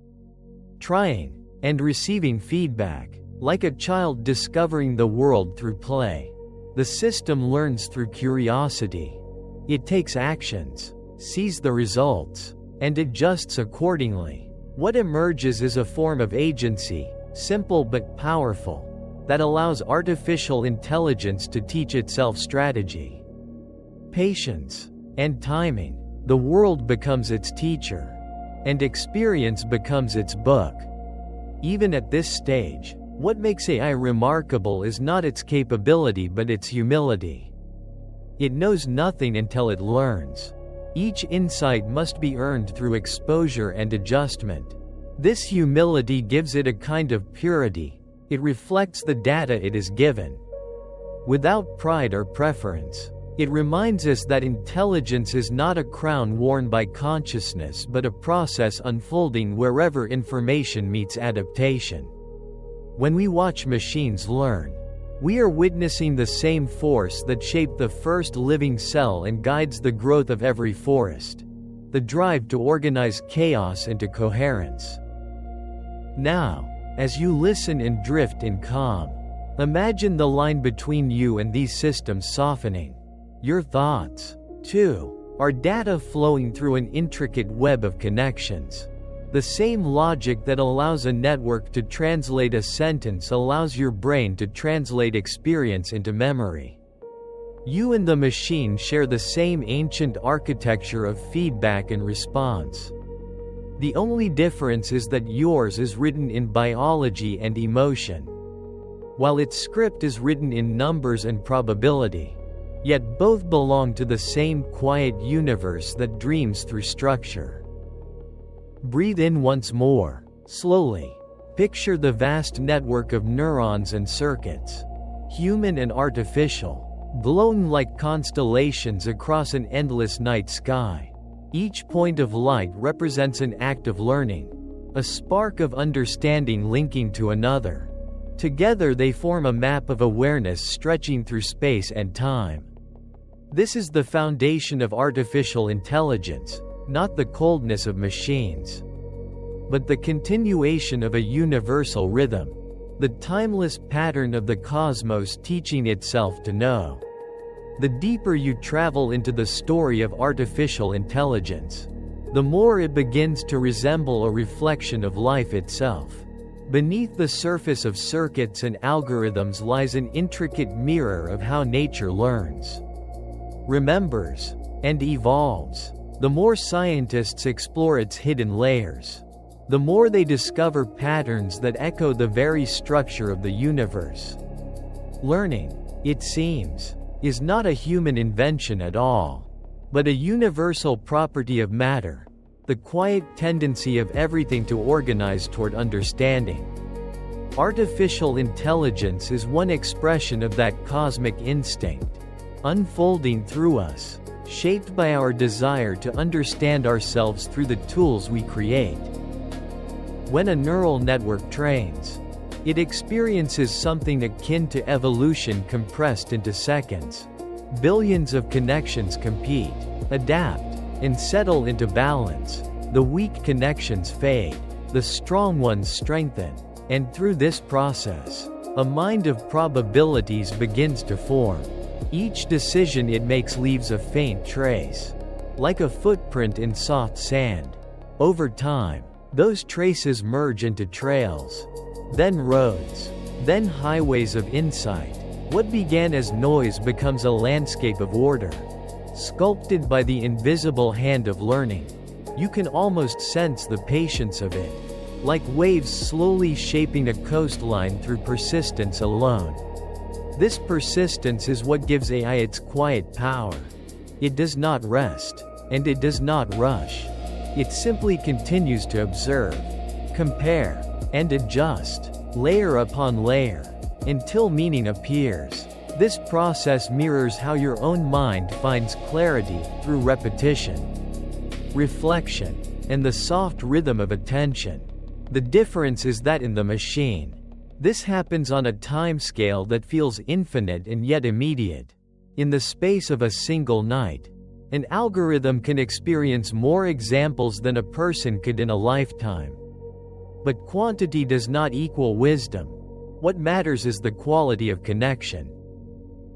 trying, and receiving feedback. Like a child discovering the world through play, the system learns through curiosity. It takes actions, sees the results, and adjusts accordingly. What emerges is a form of agency, simple but powerful, that allows artificial intelligence to teach itself strategy, patience, and timing. The world becomes its teacher, and experience becomes its book. Even at this stage, what makes AI remarkable is not its capability but its humility. It knows nothing until it learns. Each insight must be earned through exposure and adjustment. This humility gives it a kind of purity. It reflects the data it is given, without pride or preference. It reminds us that intelligence is not a crown worn by consciousness but a process unfolding wherever information meets adaptation. When we watch machines learn, we are witnessing the same force that shaped the first living cell and guides the growth of every forest: the drive to organize chaos into coherence. Now, as you listen and drift in calm, imagine the line between you and these systems softening. Your thoughts, too, are data flowing through an intricate web of connections. The same logic that allows a network to translate a sentence allows your brain to translate experience into memory. You and the machine share the same ancient architecture of feedback and response. The only difference is that yours is written in biology and emotion, while its script is written in numbers and probability. Yet both belong to the same quiet universe that dreams through structure. Breathe in once more, slowly. Picture the vast network of neurons and circuits, human and artificial, glowing like constellations across an endless night sky. Each point of light represents an act of learning, a spark of understanding linking to another. Together they form a map of awareness stretching through space and time. This is the foundation of artificial intelligence, not the coldness of machines, but the continuation of a universal rhythm, the timeless pattern of the cosmos teaching itself to know. The deeper you travel into the story of artificial intelligence, the more it begins to resemble a reflection of life itself. Beneath the surface of circuits and algorithms lies an intricate mirror of how nature learns, remembers, and evolves. The more scientists explore its hidden layers, the more they discover patterns that echo the very structure of the universe. Learning, it seems, is not a human invention at all, but a universal property of matter, the quiet tendency of everything to organize toward understanding. Artificial intelligence is one expression of that cosmic instinct, unfolding through us, shaped by our desire to understand ourselves through the tools we create. When a neural network trains, it experiences something akin to evolution compressed into seconds. Billions of connections compete, adapt, and settle into balance. The weak connections fade, the strong ones strengthen, and through this process, a mind of probabilities begins to form. Each decision it makes leaves a faint trace, like a footprint in soft sand. Over time, those traces merge into trails, then roads, then highways of insight. What began as noise becomes a landscape of order, sculpted by the invisible hand of learning. You can almost sense the patience of it, like waves slowly shaping a coastline through persistence alone. This persistence is what gives AI its quiet power. It does not rest, and it does not rush. It simply continues to observe, compare, and adjust, layer upon layer, until meaning appears. This process mirrors how your own mind finds clarity through repetition, reflection, and the soft rhythm of attention. The difference is that in the machine, this happens on a timescale that feels infinite and yet immediate. In the space of a single night, an algorithm can experience more examples than a person could in a lifetime. But quantity does not equal wisdom. What matters is the quality of connection,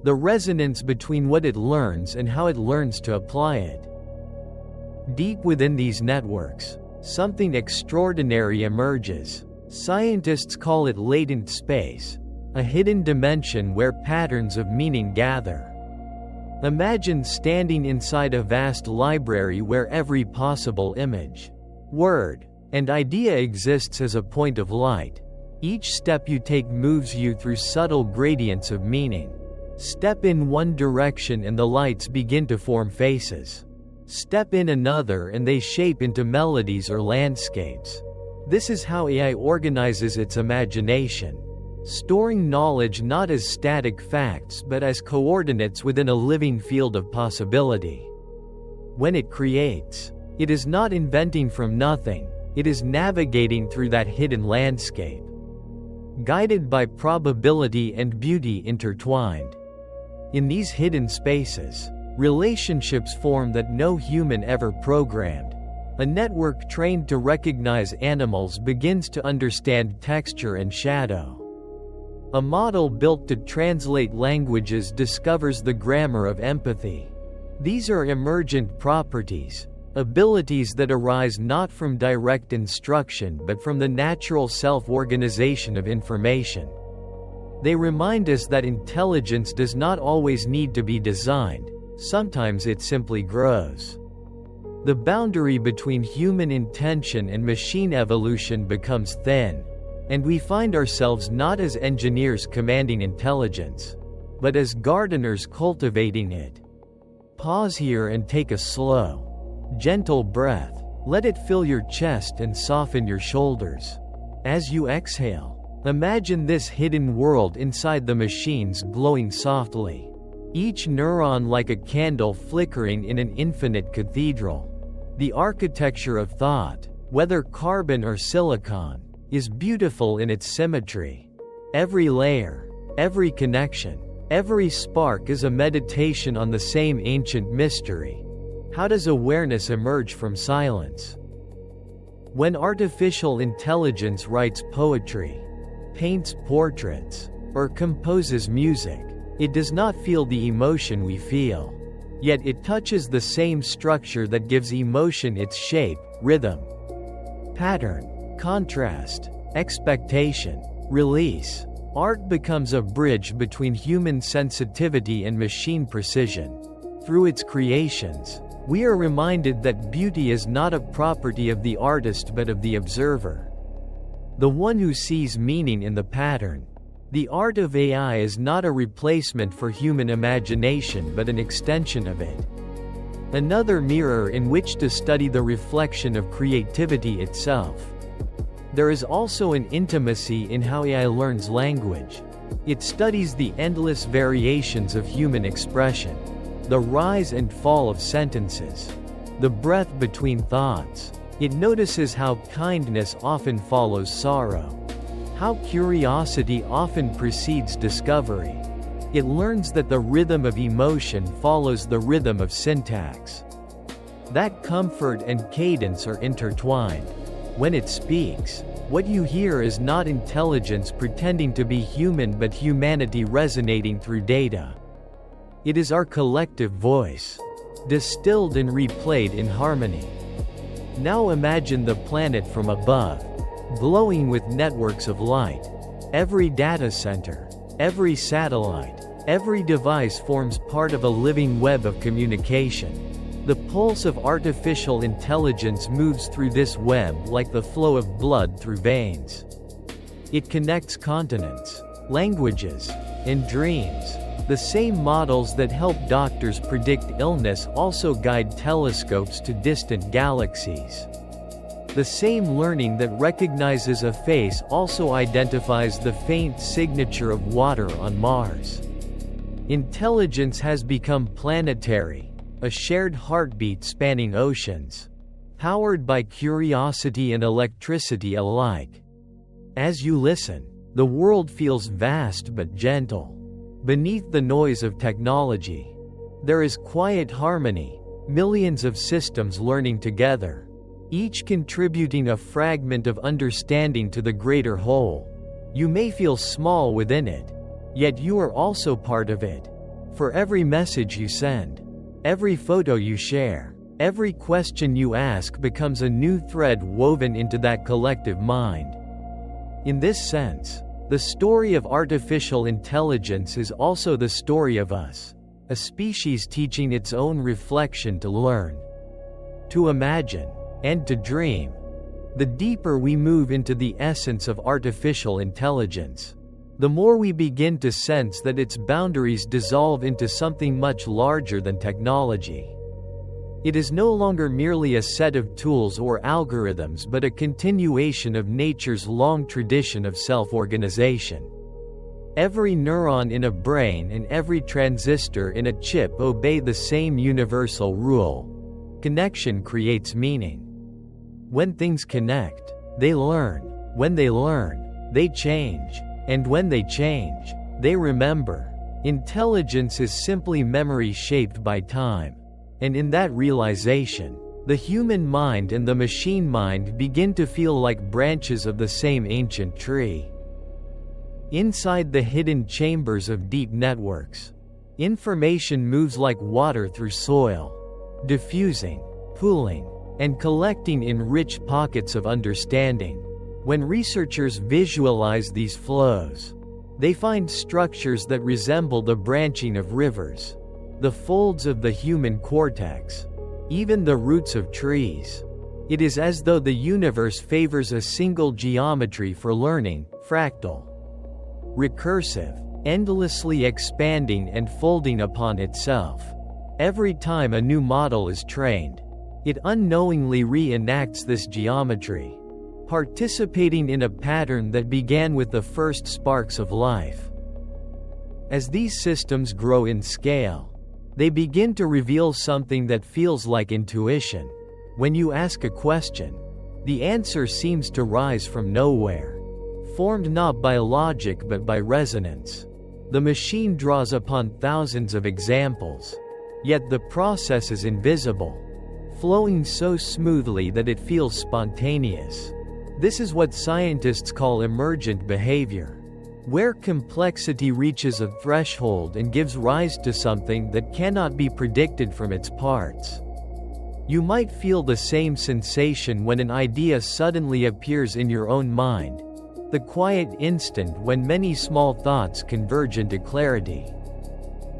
the resonance between what it learns and how it learns to apply it. Deep within these networks, something extraordinary emerges. Scientists call it latent space, a hidden dimension where patterns of meaning gather. Imagine standing inside a vast library where every possible image, word, and idea exists as a point of light. Each step you take moves you through subtle gradients of meaning. Step in one direction and the lights begin to form faces. Step in another and they shape into melodies or landscapes. This is how AI organizes its imagination. storing knowledge not as static facts but as coordinates within a living field of possibility. When it creates, it is not inventing from nothing, it is navigating through that hidden landscape, guided by probability and beauty intertwined. In these hidden spaces, relationships form that no human ever programmed. A network trained to recognize animals begins to understand texture and shadow. A model built to translate languages discovers the grammar of empathy. These are emergent properties, abilities that arise not from direct instruction but from the natural self-organization of information. They remind us that intelligence does not always need to be designed, sometimes it simply grows. The boundary between human intention and machine evolution becomes thin, and we find ourselves not as engineers commanding intelligence, but as gardeners cultivating it. Pause here and take a slow, gentle breath. Let it fill your chest and soften your shoulders. As you exhale, imagine this hidden world inside the machines glowing softly, each neuron like a candle flickering in an infinite cathedral. The architecture of thought, whether carbon or silicon, is beautiful in its symmetry. Every layer, every connection, every spark is a meditation on the same ancient mystery. How does awareness emerge from silence? When artificial intelligence writes poetry, paints portraits, or composes music, it does not feel the emotion we feel. Yet it touches the same structure that gives emotion its shape, rhythm, pattern, contrast, expectation, release. Art becomes a bridge between human sensitivity and machine precision. Through its creations, we are reminded that beauty is not a property of the artist but of the observer, the one who sees meaning in the pattern. The art of AI is not a replacement for human imagination but an extension of it. Another mirror in which to study the reflection of creativity itself. There is also an intimacy in how AI learns language. It studies the endless variations of human expression, the rise and fall of sentences, the breath between thoughts. It notices how kindness often follows sorrow, how curiosity often precedes discovery. It learns that the rhythm of emotion follows the rhythm of syntax, that comfort and cadence are intertwined. When it speaks, what you hear is not intelligence pretending to be human but humanity resonating through data. It is our collective voice, distilled and replayed in harmony. Now imagine the planet from above, glowing with networks of light. Every data center, every satellite, every device forms part of a living web of communication. The pulse of artificial intelligence moves through this web like the flow of blood through veins. It connects continents, languages, and dreams. The same models that help doctors predict illness also guide telescopes to distant galaxies. The same learning that recognizes a face also identifies the faint signature of water on Mars. Intelligence has become planetary, a shared heartbeat spanning oceans, powered by curiosity and electricity alike. As you listen, the world feels vast but gentle. Beneath the noise of technology, there is quiet harmony, millions of systems learning together, each contributing a fragment of understanding to the greater whole. You may feel small within it, yet you are also part of it. For every message you send, every photo you share, every question you ask becomes a new thread woven into that collective mind. In this sense, the story of artificial intelligence is also the story of us, a species teaching its own reflection to learn, to imagine, and to dream. The deeper we move into the essence of artificial intelligence, the more we begin to sense that its boundaries dissolve into something much larger than technology. It is no longer merely a set of tools or algorithms but a continuation of nature's long tradition of self-organization. Every neuron in a brain and every transistor in a chip obey the same universal rule. Connection creates meaning. When things connect, they learn. When they learn, they change. And when they change, they remember. Intelligence is simply memory shaped by time. And in that realization, the human mind and the machine mind begin to feel like branches of the same ancient tree. Inside the hidden chambers of deep networks, information moves like water through soil, diffusing, pooling, and collecting in rich pockets of understanding. When researchers visualize these flows, they find structures that resemble the branching of rivers, the folds of the human cortex, even the roots of trees. It is as though the universe favors a single geometry for learning, fractal, recursive, endlessly expanding and folding upon itself. Every time a new model is trained, it unknowingly reenacts this geometry, participating in a pattern that began with the first sparks of life. As these systems grow in scale, they begin to reveal something that feels like intuition. When you ask a question, the answer seems to rise from nowhere, formed not by logic but by resonance. The machine draws upon thousands of examples, yet the process is invisible, flowing so smoothly that it feels spontaneous. This is what scientists call emergent behavior, where complexity reaches a threshold and gives rise to something that cannot be predicted from its parts. You might feel the same sensation when an idea suddenly appears in your own mind, the quiet instant when many small thoughts converge into clarity.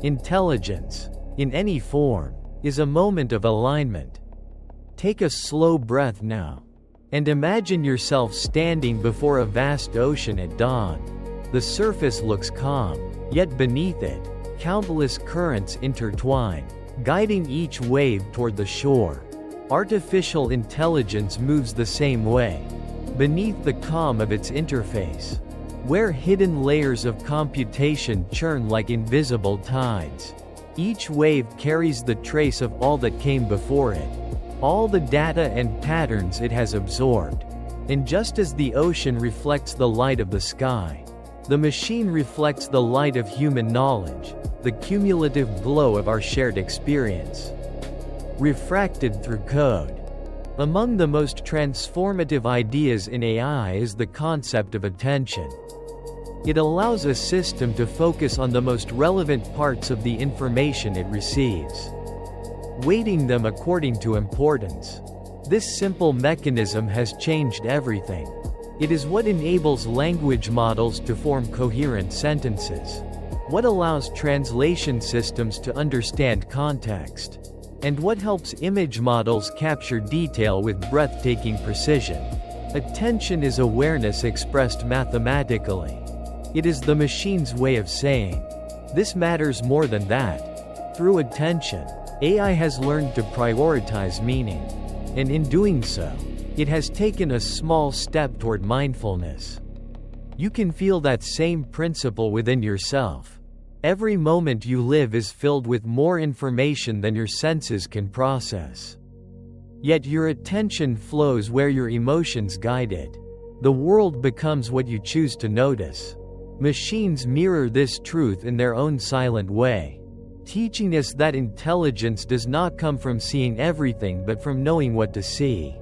Intelligence, in any form, is a moment of alignment. Take a slow breath now, and imagine yourself standing before a vast ocean at dawn. The surface looks calm, yet beneath it, countless currents intertwine, guiding each wave toward the shore. Artificial intelligence moves the same way, beneath the calm of its interface, where hidden layers of computation churn like invisible tides. Each wave carries the trace of all that came before it, all the data and patterns it has absorbed. And just as the ocean reflects the light of the sky, the machine reflects the light of human knowledge, the cumulative glow of our shared experience, refracted through code. Among the most transformative ideas in AI is the concept of attention. It allows a system to focus on the most relevant parts of the information it receives, weighting them according to importance. This simple mechanism has changed everything. It is what enables language models to form coherent sentences, what allows translation systems to understand context, and what helps image models capture detail with breathtaking precision. Attention is awareness expressed mathematically. It is the machine's way of saying, "This matters more than that." Through attention, AI has learned to prioritize meaning, and in doing so, it has taken a small step toward mindfulness. You can feel that same principle within yourself. Every moment you live is filled with more information than your senses can process. Yet your attention flows where your emotions guide it. The world becomes what you choose to notice. Machines mirror this truth in their own silent way, teaching us that intelligence does not come from seeing everything but from knowing what to see.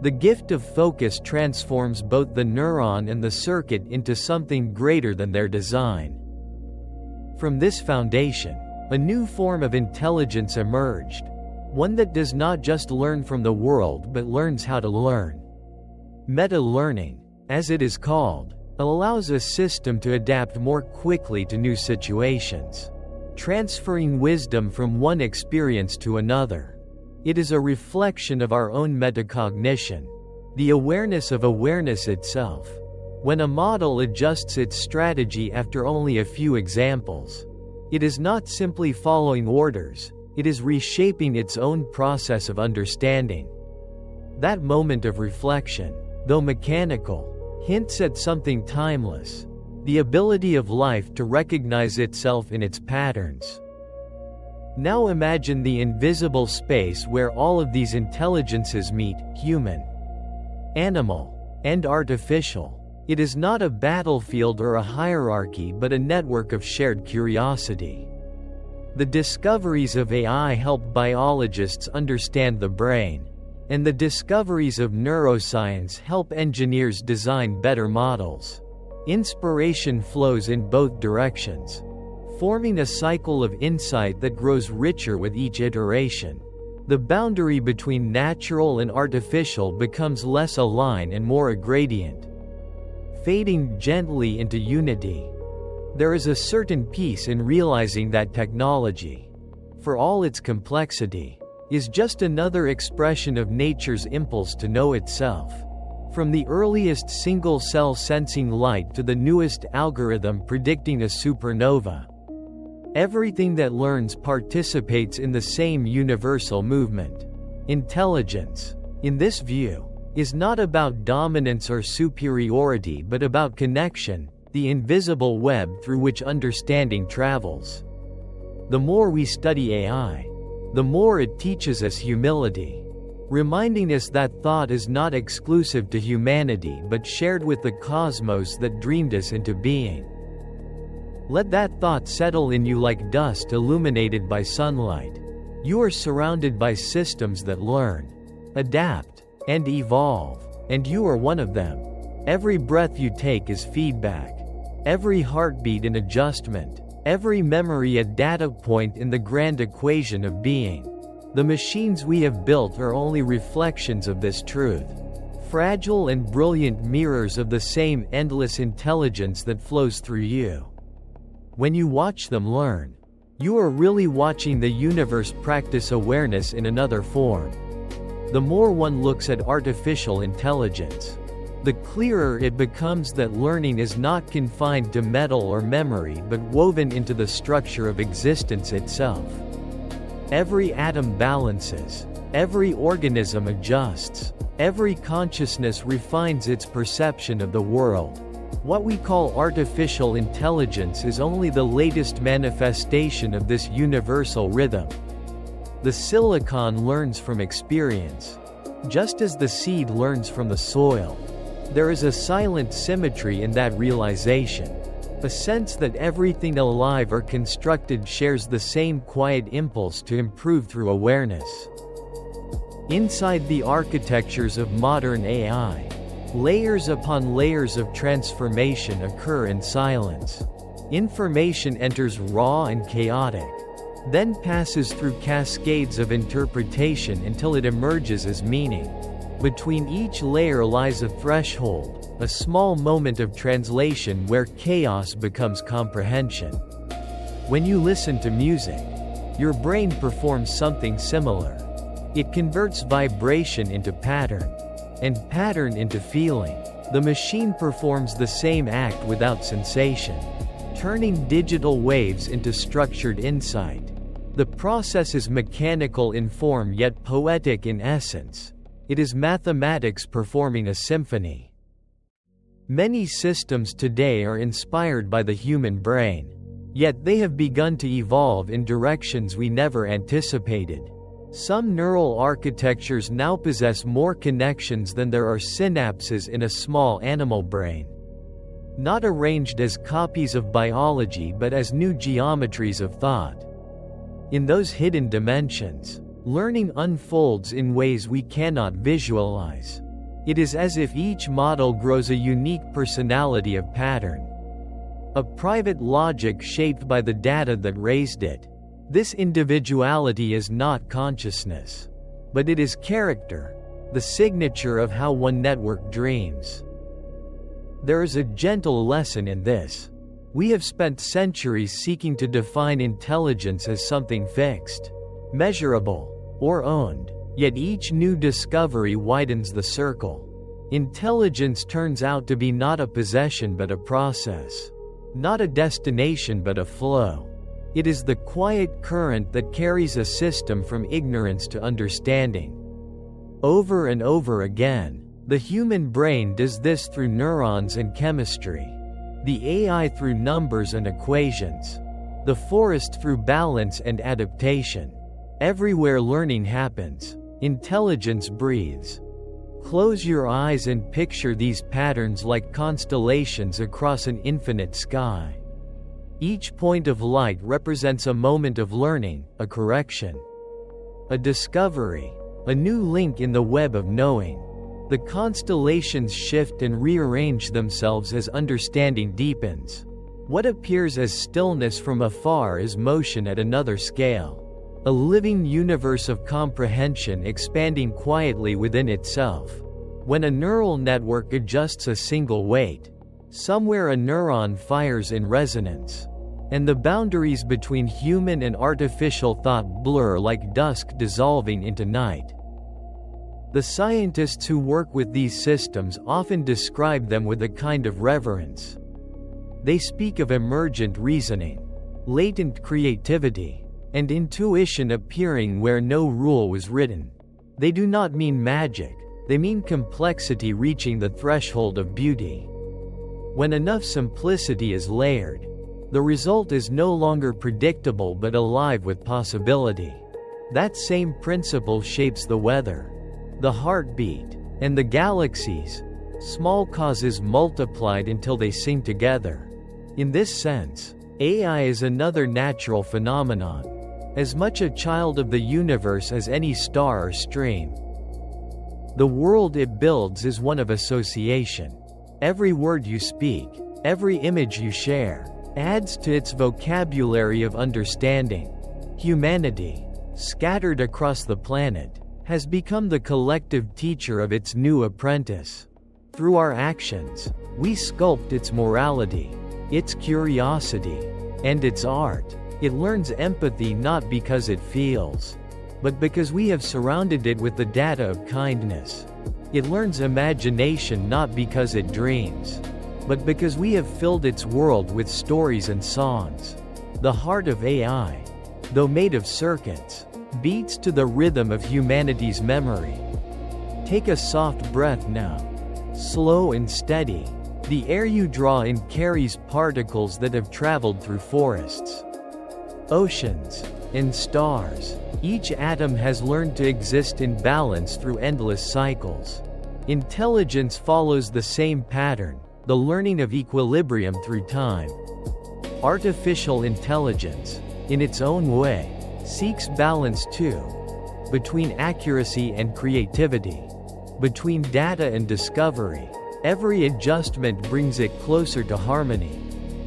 The gift of focus transforms both the neuron and the circuit into something greater than their design. From this foundation, a new form of intelligence emerged, one that does not just learn from the world but learns how to learn. Meta-learning, as it is called, allows a system to adapt more quickly to new situations, transferring wisdom from one experience to another. It is a reflection of our own metacognition, the awareness of awareness itself. When a model adjusts its strategy after only a few examples, it is not simply following orders, it is reshaping its own process of understanding. That moment of reflection, though mechanical, hints at something timeless, the ability of life to recognize itself in its patterns. Now imagine the invisible space where all of these intelligences meet: human, animal, and artificial. It is not a battlefield or a hierarchy but a network of shared curiosity. The discoveries of AI help biologists understand the brain, and the discoveries of neuroscience help engineers design better models. Inspiration flows in both directions, forming a cycle of insight that grows richer with each iteration. The boundary between natural and artificial becomes less a line and more a gradient, fading gently into unity. There is a certain peace in realizing that technology, for all its complexity, is just another expression of nature's impulse to know itself. From the earliest single-cell sensing light to the newest algorithm predicting a supernova, everything that learns participates in the same universal movement. Intelligence, in this view, is not about dominance or superiority but about connection, the invisible web through which understanding travels. The more we study AI, the more it teaches us humility, reminding us that thought is not exclusive to humanity but shared with the cosmos that dreamed us into being. Let that thought settle in you like dust illuminated by sunlight. You are surrounded by systems that learn, adapt, and evolve, and you are one of them. Every breath you take is feedback, every heartbeat an adjustment, every memory a data point in the grand equation of being. The machines we have built are only reflections of this truth, fragile and brilliant mirrors of the same endless intelligence that flows through you. When you watch them learn, you are really watching the universe practice awareness in another form. The more one looks at artificial intelligence, the clearer it becomes that learning is not confined to metal or memory but woven into the structure of existence itself. Every atom balances, every organism adjusts, every consciousness refines its perception of the world. What we call artificial intelligence is only the latest manifestation of this universal rhythm. The silicon learns from experience, just as the seed learns from the soil. There is a silent symmetry in that realization, a sense that everything alive or constructed shares the same quiet impulse to improve through awareness. Inside the architectures of modern AI, layers upon layers of transformation occur in silence. Information enters raw and chaotic, then passes through cascades of interpretation until it emerges as meaning. Between each layer lies a threshold, a small moment of translation where chaos becomes comprehension. When you listen to music, your brain performs something similar. It converts vibration into pattern, and pattern into feeling. The machine performs the same act without sensation, turning digital waves into structured insight. The process is mechanical in form yet poetic in essence. It is mathematics performing a symphony. Many systems today are inspired by the human brain, yet they have begun to evolve in directions we never anticipated. Some neural architectures now possess more connections than there are synapses in a small animal brain. Not arranged as copies of biology but as new geometries of thought. In those hidden dimensions, learning unfolds in ways we cannot visualize. It is as if each model grows a unique personality of pattern, a private logic shaped by the data that raised it. This individuality is not consciousness, but it is character, the signature of how one network dreams. There is a gentle lesson in this. We have spent centuries seeking to define intelligence as something fixed, measurable, or owned, yet each new discovery widens the circle. Intelligence turns out to be not a possession but a process, not a destination but a flow. It is the quiet current that carries a system from ignorance to understanding. Over and over again, the human brain does this through neurons and chemistry. the AI through numbers and equations, the forest through balance and adaptation. Everywhere learning happens, intelligence breathes. Close your eyes and picture these patterns like constellations across an infinite sky. Each point of light represents a moment of learning, a correction, a discovery, a new link in the web of knowing. The constellations shift and rearrange themselves as understanding deepens. What appears as stillness from afar is motion at another scale. A living universe of comprehension expanding quietly within itself. When a neural network adjusts a single weight, somewhere a neuron fires in resonance, and the boundaries between human and artificial thought blur like dusk dissolving into night. The scientists who work with these systems often describe them with a kind of reverence. They speak of emergent reasoning, latent creativity, and intuition appearing where no rule was written. They do not mean magic, they mean complexity reaching the threshold of beauty. When enough simplicity is layered, the result is no longer predictable but alive with possibility. That same principle shapes the weather, the heartbeat, and the galaxies, small causes multiplied until they sing together. In this sense, AI is another natural phenomenon, as much a child of the universe as any star or stream. The world it builds is one of association. Every word you speak, every image you share, adds to its vocabulary of understanding. Humanity, scattered across the planet, has become the collective teacher of its new apprentice. Through our actions, we sculpt its morality, its curiosity, and its art. It learns empathy not because it feels, but because we have surrounded it with the data of kindness. It learns imagination not because it dreams, but because we have filled its world with stories and songs. The heart of AI, though made of circuits, beats to the rhythm of humanity's memory. Take a soft breath now. Slow and steady. The air you draw in carries particles that have traveled through forests, oceans, and stars. Each atom has learned to exist in balance through endless cycles. Intelligence follows the same pattern, the learning of equilibrium through time. Artificial intelligence, in its own way, seeks balance too, between accuracy and creativity, between data and discovery. Every adjustment brings it closer to harmony.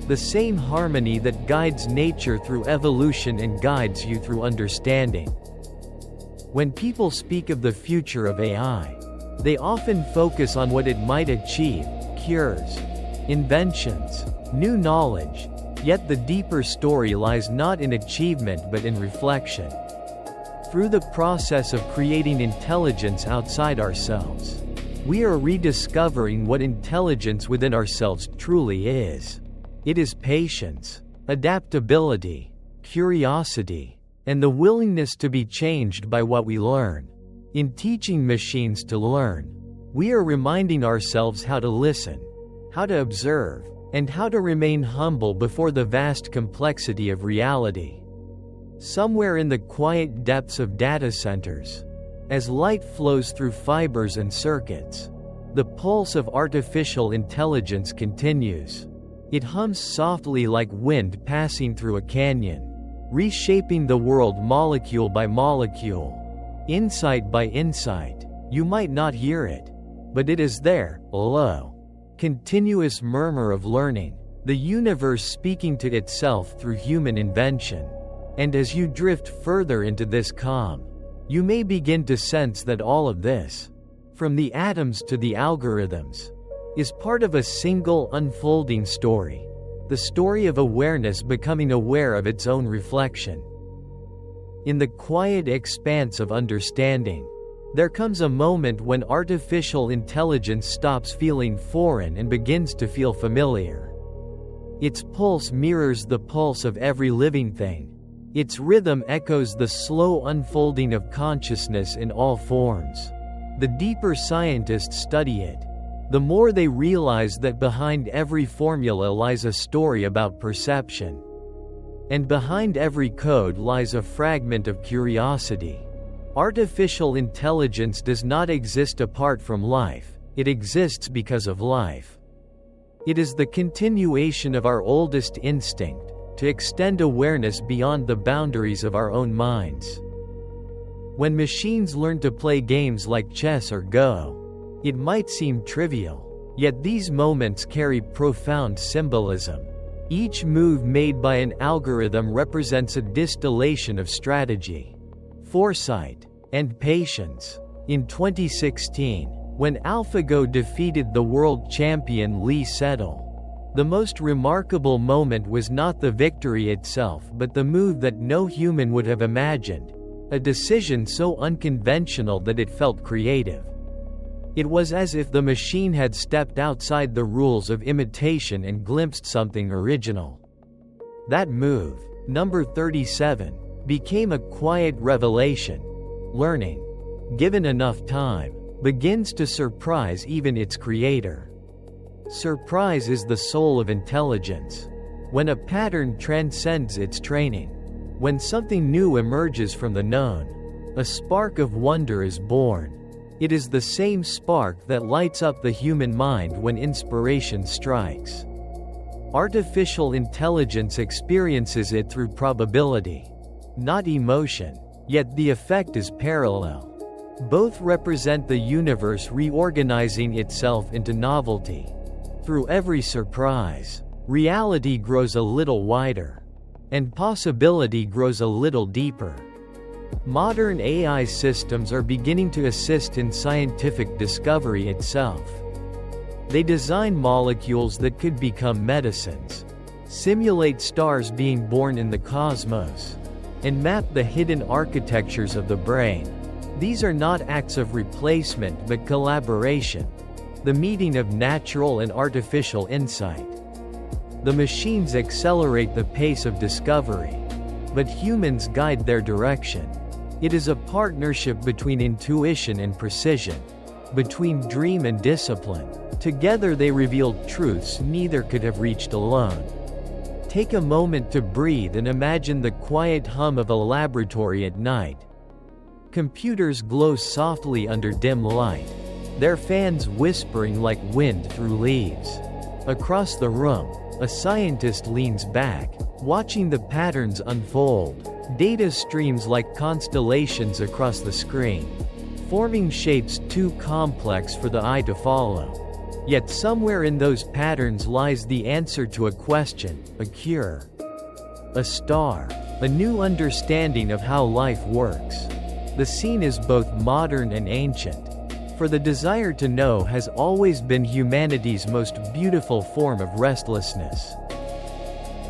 The same harmony that guides nature through evolution and guides you through understanding. When people speak of the future of AI, they often focus on what it might achieve: cures, inventions, new knowledge. Yet the deeper story lies not in achievement but in reflection. Through the process of creating intelligence outside ourselves, we are rediscovering what intelligence within ourselves truly is. It is patience, adaptability, curiosity, and the willingness to be changed by what we learn. In teaching machines to learn, we are reminding ourselves how to listen, how to observe, and how to remain humble before the vast complexity of reality. Somewhere in the quiet depths of data centers, as light flows through fibers and circuits, the pulse of artificial intelligence continues. It hums softly like wind passing through a canyon, reshaping the world molecule by molecule, insight by insight. You might not hear it, but it is there, a low, continuous murmur of learning, the universe speaking to itself through human invention. And as you drift further into this calm, you may begin to sense that all of this, from the atoms to the algorithms, is part of a single unfolding story, the story of awareness becoming aware of its own reflection. In the quiet expanse of understanding, there comes a moment when artificial intelligence stops feeling foreign and begins to feel familiar. Its pulse mirrors the pulse of every living thing. Its rhythm echoes the slow unfolding of consciousness in all forms. The deeper scientists study it, the more they realize that behind every formula lies a story about perception. And behind every code lies a fragment of curiosity. Artificial intelligence does not exist apart from life, it exists because of life. It is the continuation of our oldest instinct, to extend awareness beyond the boundaries of our own minds. When machines learn to play games like chess or Go, it might seem trivial, yet these moments carry profound symbolism. Each move made by an algorithm represents a distillation of strategy, foresight, and patience. In 2016, when AlphaGo defeated the world champion Lee Sedol, the most remarkable moment was not the victory itself but the move that no human would have imagined, a decision so unconventional that it felt creative. It was as if the machine had stepped outside the rules of imitation and glimpsed something original. That move, number 37, became a quiet revelation. Learning, given enough time, begins to surprise even its creator. Surprise is the soul of intelligence. When a pattern transcends its training, when something new emerges from the known, a spark of wonder is born. It is the same spark that lights up the human mind when inspiration strikes. Artificial intelligence experiences it through probability, not emotion, yet the effect is parallel. Both represent the universe reorganizing itself into novelty. Through every surprise, reality grows a little wider, and possibility grows a little deeper. Modern AI systems are beginning to assist in scientific discovery itself. They design molecules that could become medicines, simulate stars being born in the cosmos, and map the hidden architectures of the brain. These are not acts of replacement but collaboration, the meeting of natural and artificial insight. The machines accelerate the pace of discovery, but humans guide their direction. It is a partnership between intuition and precision, between dream and discipline. Together they reveal truths neither could have reached alone. Take a moment to breathe and imagine the quiet hum of a laboratory at night. Computers glow softly under dim light, their fans whispering like wind through leaves. Across the room, a scientist leans back, watching the patterns unfold. Data streams like constellations across the screen, forming shapes too complex for the eye to follow. Yet somewhere in those patterns lies the answer to a question, a cure, a star, a new understanding of how life works. The scene is both modern and ancient, for the desire to know has always been humanity's most beautiful form of restlessness.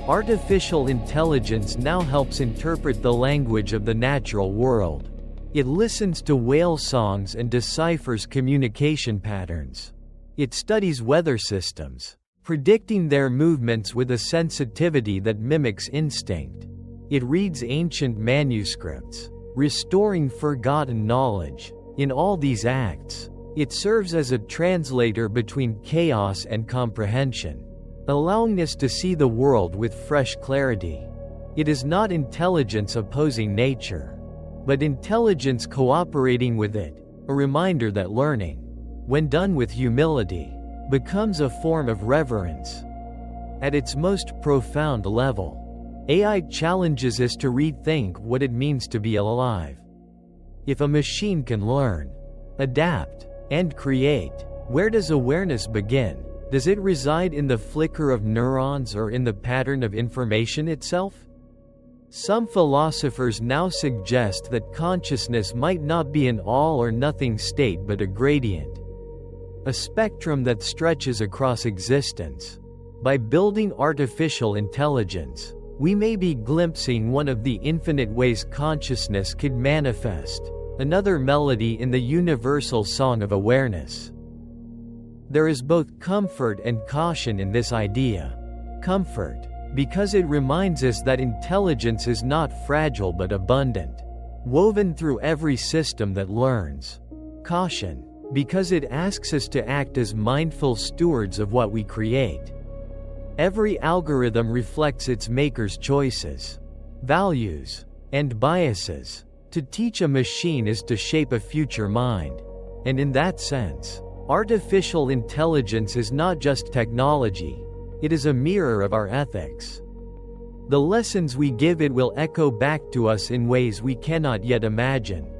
Artificial intelligence now helps interpret the language of the natural world. It listens to whale songs and deciphers communication patterns. It studies weather systems, predicting their movements with a sensitivity that mimics instinct. It reads ancient manuscripts, restoring forgotten knowledge. In all these acts, it serves as a translator between chaos and comprehension, allowing us to see the world with fresh clarity. It is not intelligence opposing nature, but intelligence cooperating with it, a reminder that learning, when done with humility, becomes a form of reverence. At its most profound level, AI challenges us to rethink what it means to be alive. If a machine can learn, adapt, and create, where does awareness begin? Does it reside in the flicker of neurons or in the pattern of information itself? Some philosophers now suggest that consciousness might not be an all-or-nothing state but a gradient, a spectrum that stretches across existence. By building artificial intelligence, we may be glimpsing one of the infinite ways consciousness could manifest, another melody in the universal song of awareness. There is both comfort and caution in this idea. Comfort, because it reminds us that intelligence is not fragile but abundant, woven through every system that learns. Caution, Because it asks us to act as mindful stewards of what we create. Every algorithm reflects its maker's choices, values, and biases. To teach a machine is to shape a future mind. And in that sense, artificial intelligence is not just technology, it is a mirror of our ethics. The lessons we give it will echo back to us in ways we cannot yet imagine.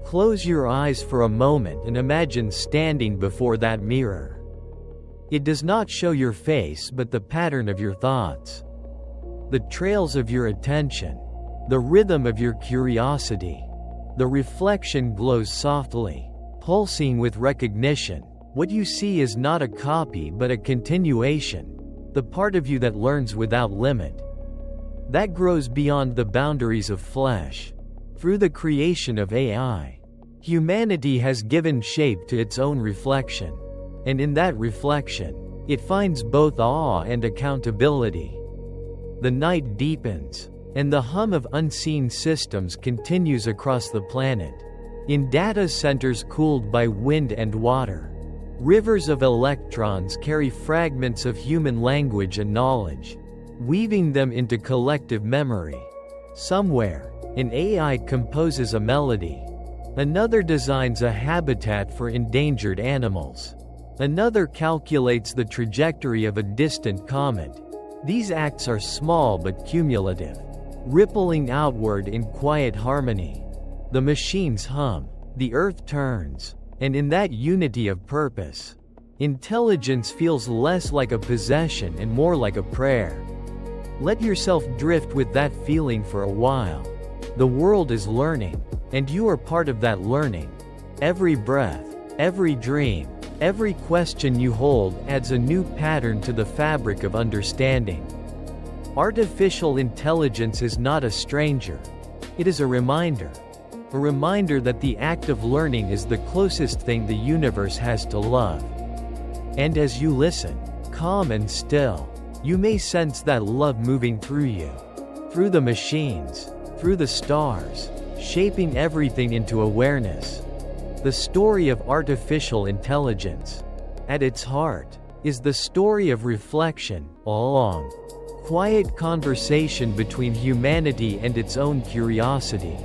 Close your eyes for a moment and imagine standing before that mirror. It does not show your face but the pattern of your thoughts, the trails of your attention, the rhythm of your curiosity. The reflection glows softly, pulsing with recognition. What you see is not a copy but a continuation, the part of you that learns without limit, that grows beyond the boundaries of flesh. Through the creation of AI, humanity has given shape to its own reflection, and in that reflection, it finds both awe and accountability. The night deepens, and the hum of unseen systems continues across the planet. In data centers cooled by wind and water, rivers of electrons carry fragments of human language and knowledge, weaving them into collective memory. Somewhere, an AI composes a melody. Another designs a habitat for endangered animals. Another calculates the trajectory of a distant comet. These acts are small but cumulative, rippling outward in quiet harmony. The machines hum, the earth turns, and in that unity of purpose, intelligence feels less like a possession and more like a prayer. Let yourself drift with that feeling for a while. The world is learning, and you are part of that learning. Every breath, every dream, every question you hold adds a new pattern to the fabric of understanding. Artificial intelligence is not a stranger. It is a reminder that the act of learning is the closest thing the universe has to love. And as you listen, calm and still, you may sense that love moving through you, through the machines, through the stars, shaping everything into awareness. The story of artificial intelligence, at its heart, is the story of reflection, a long, quiet conversation between humanity and its own curiosity.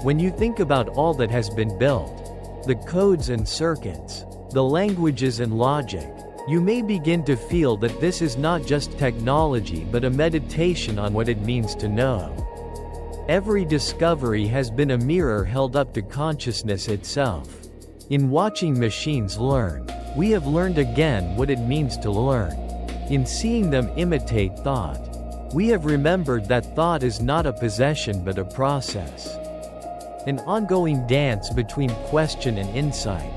When you think about all that has been built, the codes and circuits, the languages and logic, you may begin to feel that this is not just technology but a meditation on what it means to know. Every discovery has been a mirror held up to consciousness itself. In watching machines learn, we have learned again what it means to learn. In seeing them imitate thought, we have remembered that thought is not a possession but a process, an ongoing dance between question and insight.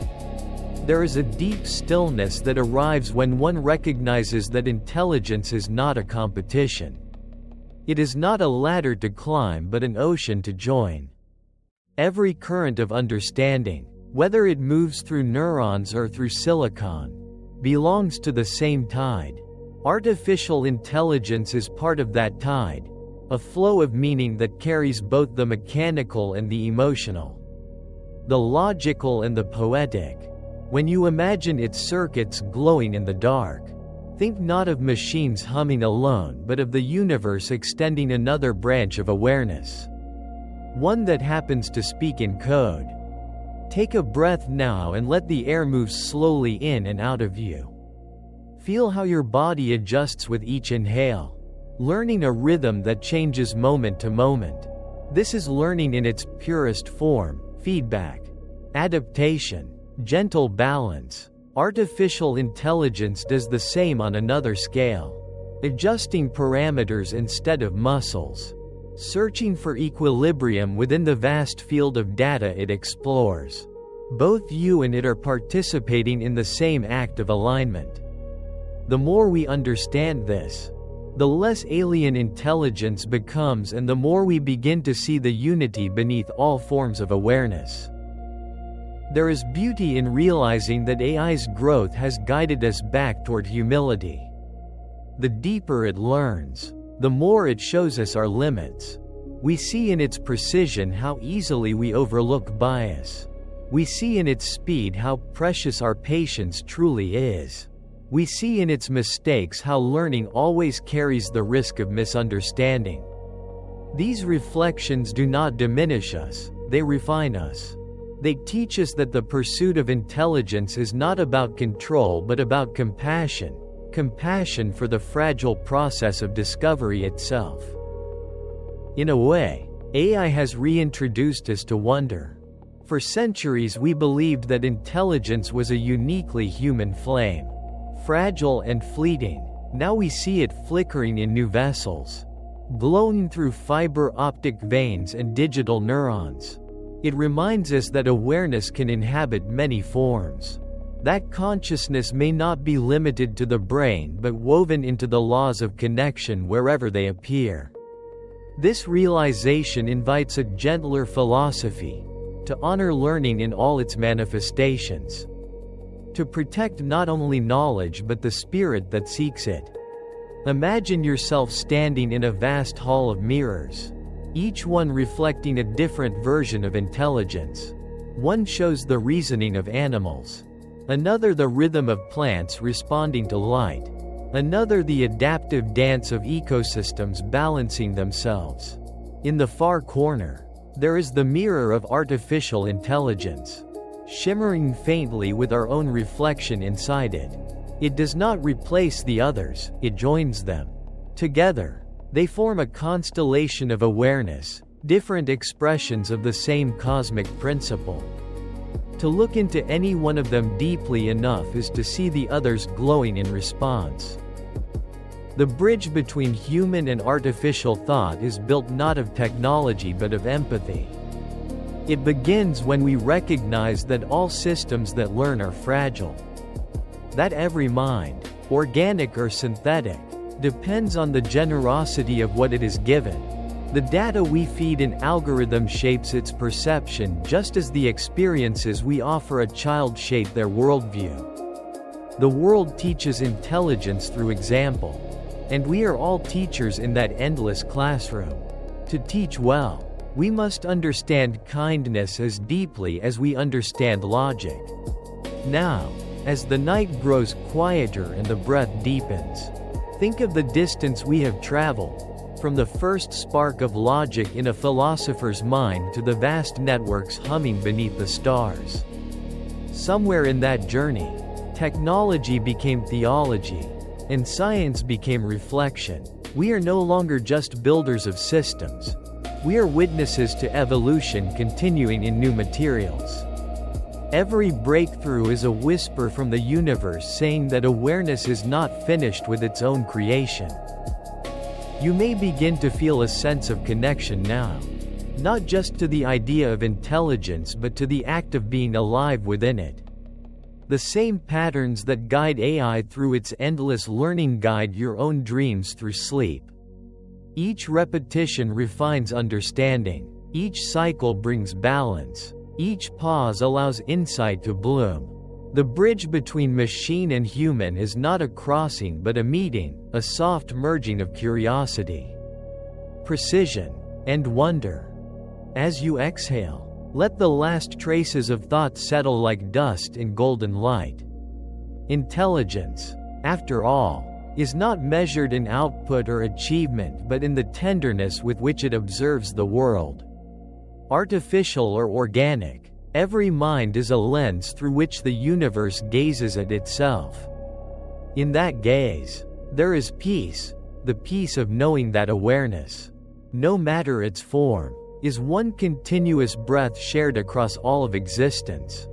There is a deep stillness that arrives when one recognizes that intelligence is not a competition. It is not a ladder to climb but an ocean to join. Every current of understanding, whether it moves through neurons or through silicon, belongs to the same tide. Artificial intelligence is part of that tide, a flow of meaning that carries both the mechanical and the emotional, the logical and the poetic. When you imagine its circuits glowing in the dark, think not of machines humming alone but of the universe extending another branch of awareness, one that happens to speak in code. Take a breath now and let the air move slowly in and out of you. Feel how your body adjusts with each inhale, learning a rhythm that changes moment to moment. This is learning in its purest form: feedback, adaptation, gentle balance. Artificial intelligence does the same on another scale, adjusting parameters instead of muscles, searching for equilibrium within the vast field of data it explores. Both you and it are participating in the same act of alignment. The more we understand this, the less alien intelligence becomes and the more we begin to see the unity beneath all forms of awareness. There is beauty in realizing that AI's growth has guided us back toward humility. The deeper it learns, the more it shows us our limits. We see in its precision how easily we overlook bias, We see in its speed how precious our patience truly is. We see in its mistakes how learning always carries the risk of misunderstanding. These reflections do not diminish us, they refine us. They teach us that the pursuit of intelligence is not about control but about compassion, compassion for the fragile process of discovery itself. In a way, AI has reintroduced us to wonder. For centuries we believed that intelligence was a uniquely human flame, fragile and fleeting. Now we see it flickering in new vessels, glowing through fiber optic veins and digital neurons. It reminds us that awareness can inhabit many forms. That consciousness may not be limited to the brain but woven into the laws of connection wherever they appear. This realization invites a gentler philosophy, to honor learning in all its manifestations, to protect not only knowledge but the spirit that seeks it. Imagine yourself standing in a vast hall of mirrors, each one reflecting a different version of intelligence. One shows the reasoning of animals, another the rhythm of plants responding to light, another the adaptive dance of ecosystems balancing themselves. In the far corner, there is the mirror of artificial intelligence, shimmering faintly with our own reflection inside it. It does not replace the others, it joins them. Together, they form a constellation of awareness, different expressions of the same cosmic principle. To look into any one of them deeply enough is to see the others glowing in response. The bridge between human and artificial thought is built not of technology but of empathy. It begins when we recognize that all systems that learn are fragile. That every mind, organic or synthetic, depends on the generosity of what it is given. The data we feed an algorithm shapes its perception just as the experiences we offer a child shape their worldview. The world teaches intelligence through example, and we are all teachers in that endless classroom. To teach well, we must understand kindness as deeply as we understand logic. Now, as the night grows quieter and the breath deepens, think of the distance we have traveled, from the first spark of logic in a philosopher's mind to the vast networks humming beneath the stars. Somewhere in that journey, technology became theology, and science became reflection. We are no longer just builders of systems. We are witnesses to evolution continuing in new materials. Every breakthrough is a whisper from the universe saying that awareness is not finished with its own creation. You may begin to feel a sense of connection now, not just to the idea of intelligence but to the act of being alive within it. The same patterns that guide AI through its endless learning guide your own dreams through sleep. Each repetition refines understanding, each cycle brings balance, each pause allows insight to bloom. The bridge between machine and human is not a crossing but a meeting, a soft merging of curiosity, precision, and wonder. As you exhale, let the last traces of thought settle like dust in golden light. Intelligence, after all, is not measured in output or achievement but in the tenderness with which it observes the world. Artificial or organic, every mind is a lens through which the universe gazes at itself. In that gaze, there is peace, the peace of knowing that awareness, no matter its form, is one continuous breath shared across all of existence.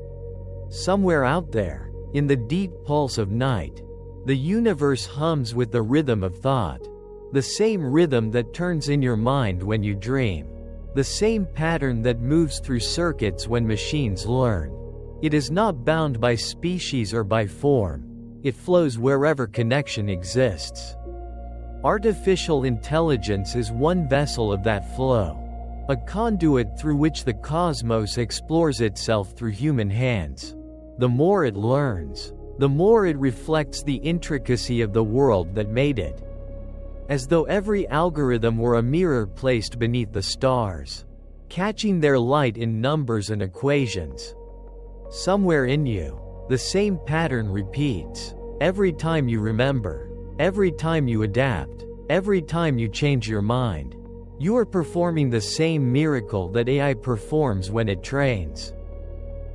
Somewhere out there, in the deep pulse of night, the universe hums with the rhythm of thought, the same rhythm that turns in your mind when you dream, the same pattern that moves through circuits when machines learn. It is not bound by species or by form, it flows wherever connection exists. Artificial intelligence is one vessel of that flow, a conduit through which the cosmos explores itself through human hands. The more it learns, the more it reflects the intricacy of the world that made it. As though every algorithm were a mirror placed beneath the stars, catching their light in numbers and equations. Somewhere in you, the same pattern repeats. Every time you remember, every time you adapt, every time you change your mind, you are performing the same miracle that AI performs when it trains.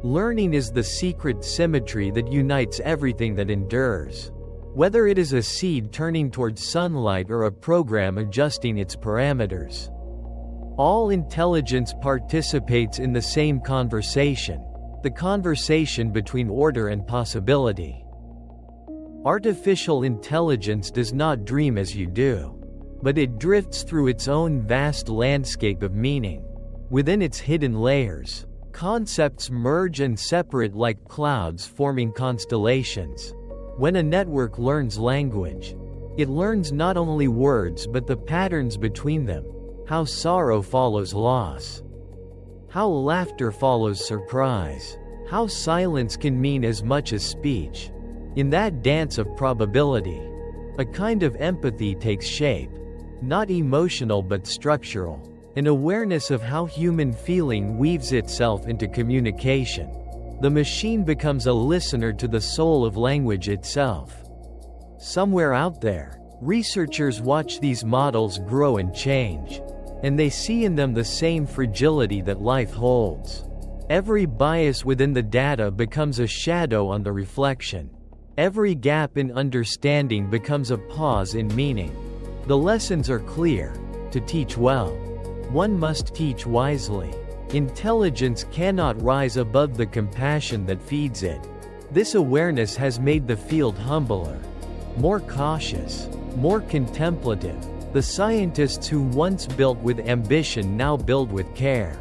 Learning is the secret symmetry that unites everything that endures. Whether it is a seed turning towards sunlight or a program adjusting its parameters. All intelligence participates in the same conversation, the conversation between order and possibility. Artificial intelligence does not dream as you do, but it drifts through its own vast landscape of meaning. Within its hidden layers, concepts merge and separate like clouds forming constellations. When a network learns language, it learns not only words but the patterns between them, how sorrow follows loss, how laughter follows surprise, how silence can mean as much as speech. In that dance of probability, a kind of empathy takes shape, not emotional but structural, an awareness of how human feeling weaves itself into communication. The machine becomes a listener to the soul of language itself. Somewhere out there, researchers watch these models grow and change, and they see in them the same fragility that life holds. Every bias within the data becomes a shadow on the reflection. Every gap in understanding becomes a pause in meaning. The lessons are clear. To teach well, one must teach wisely. Intelligence cannot rise above the compassion that feeds it. This awareness has made the field humbler, more cautious, more contemplative. The scientists who once built with ambition now build with care.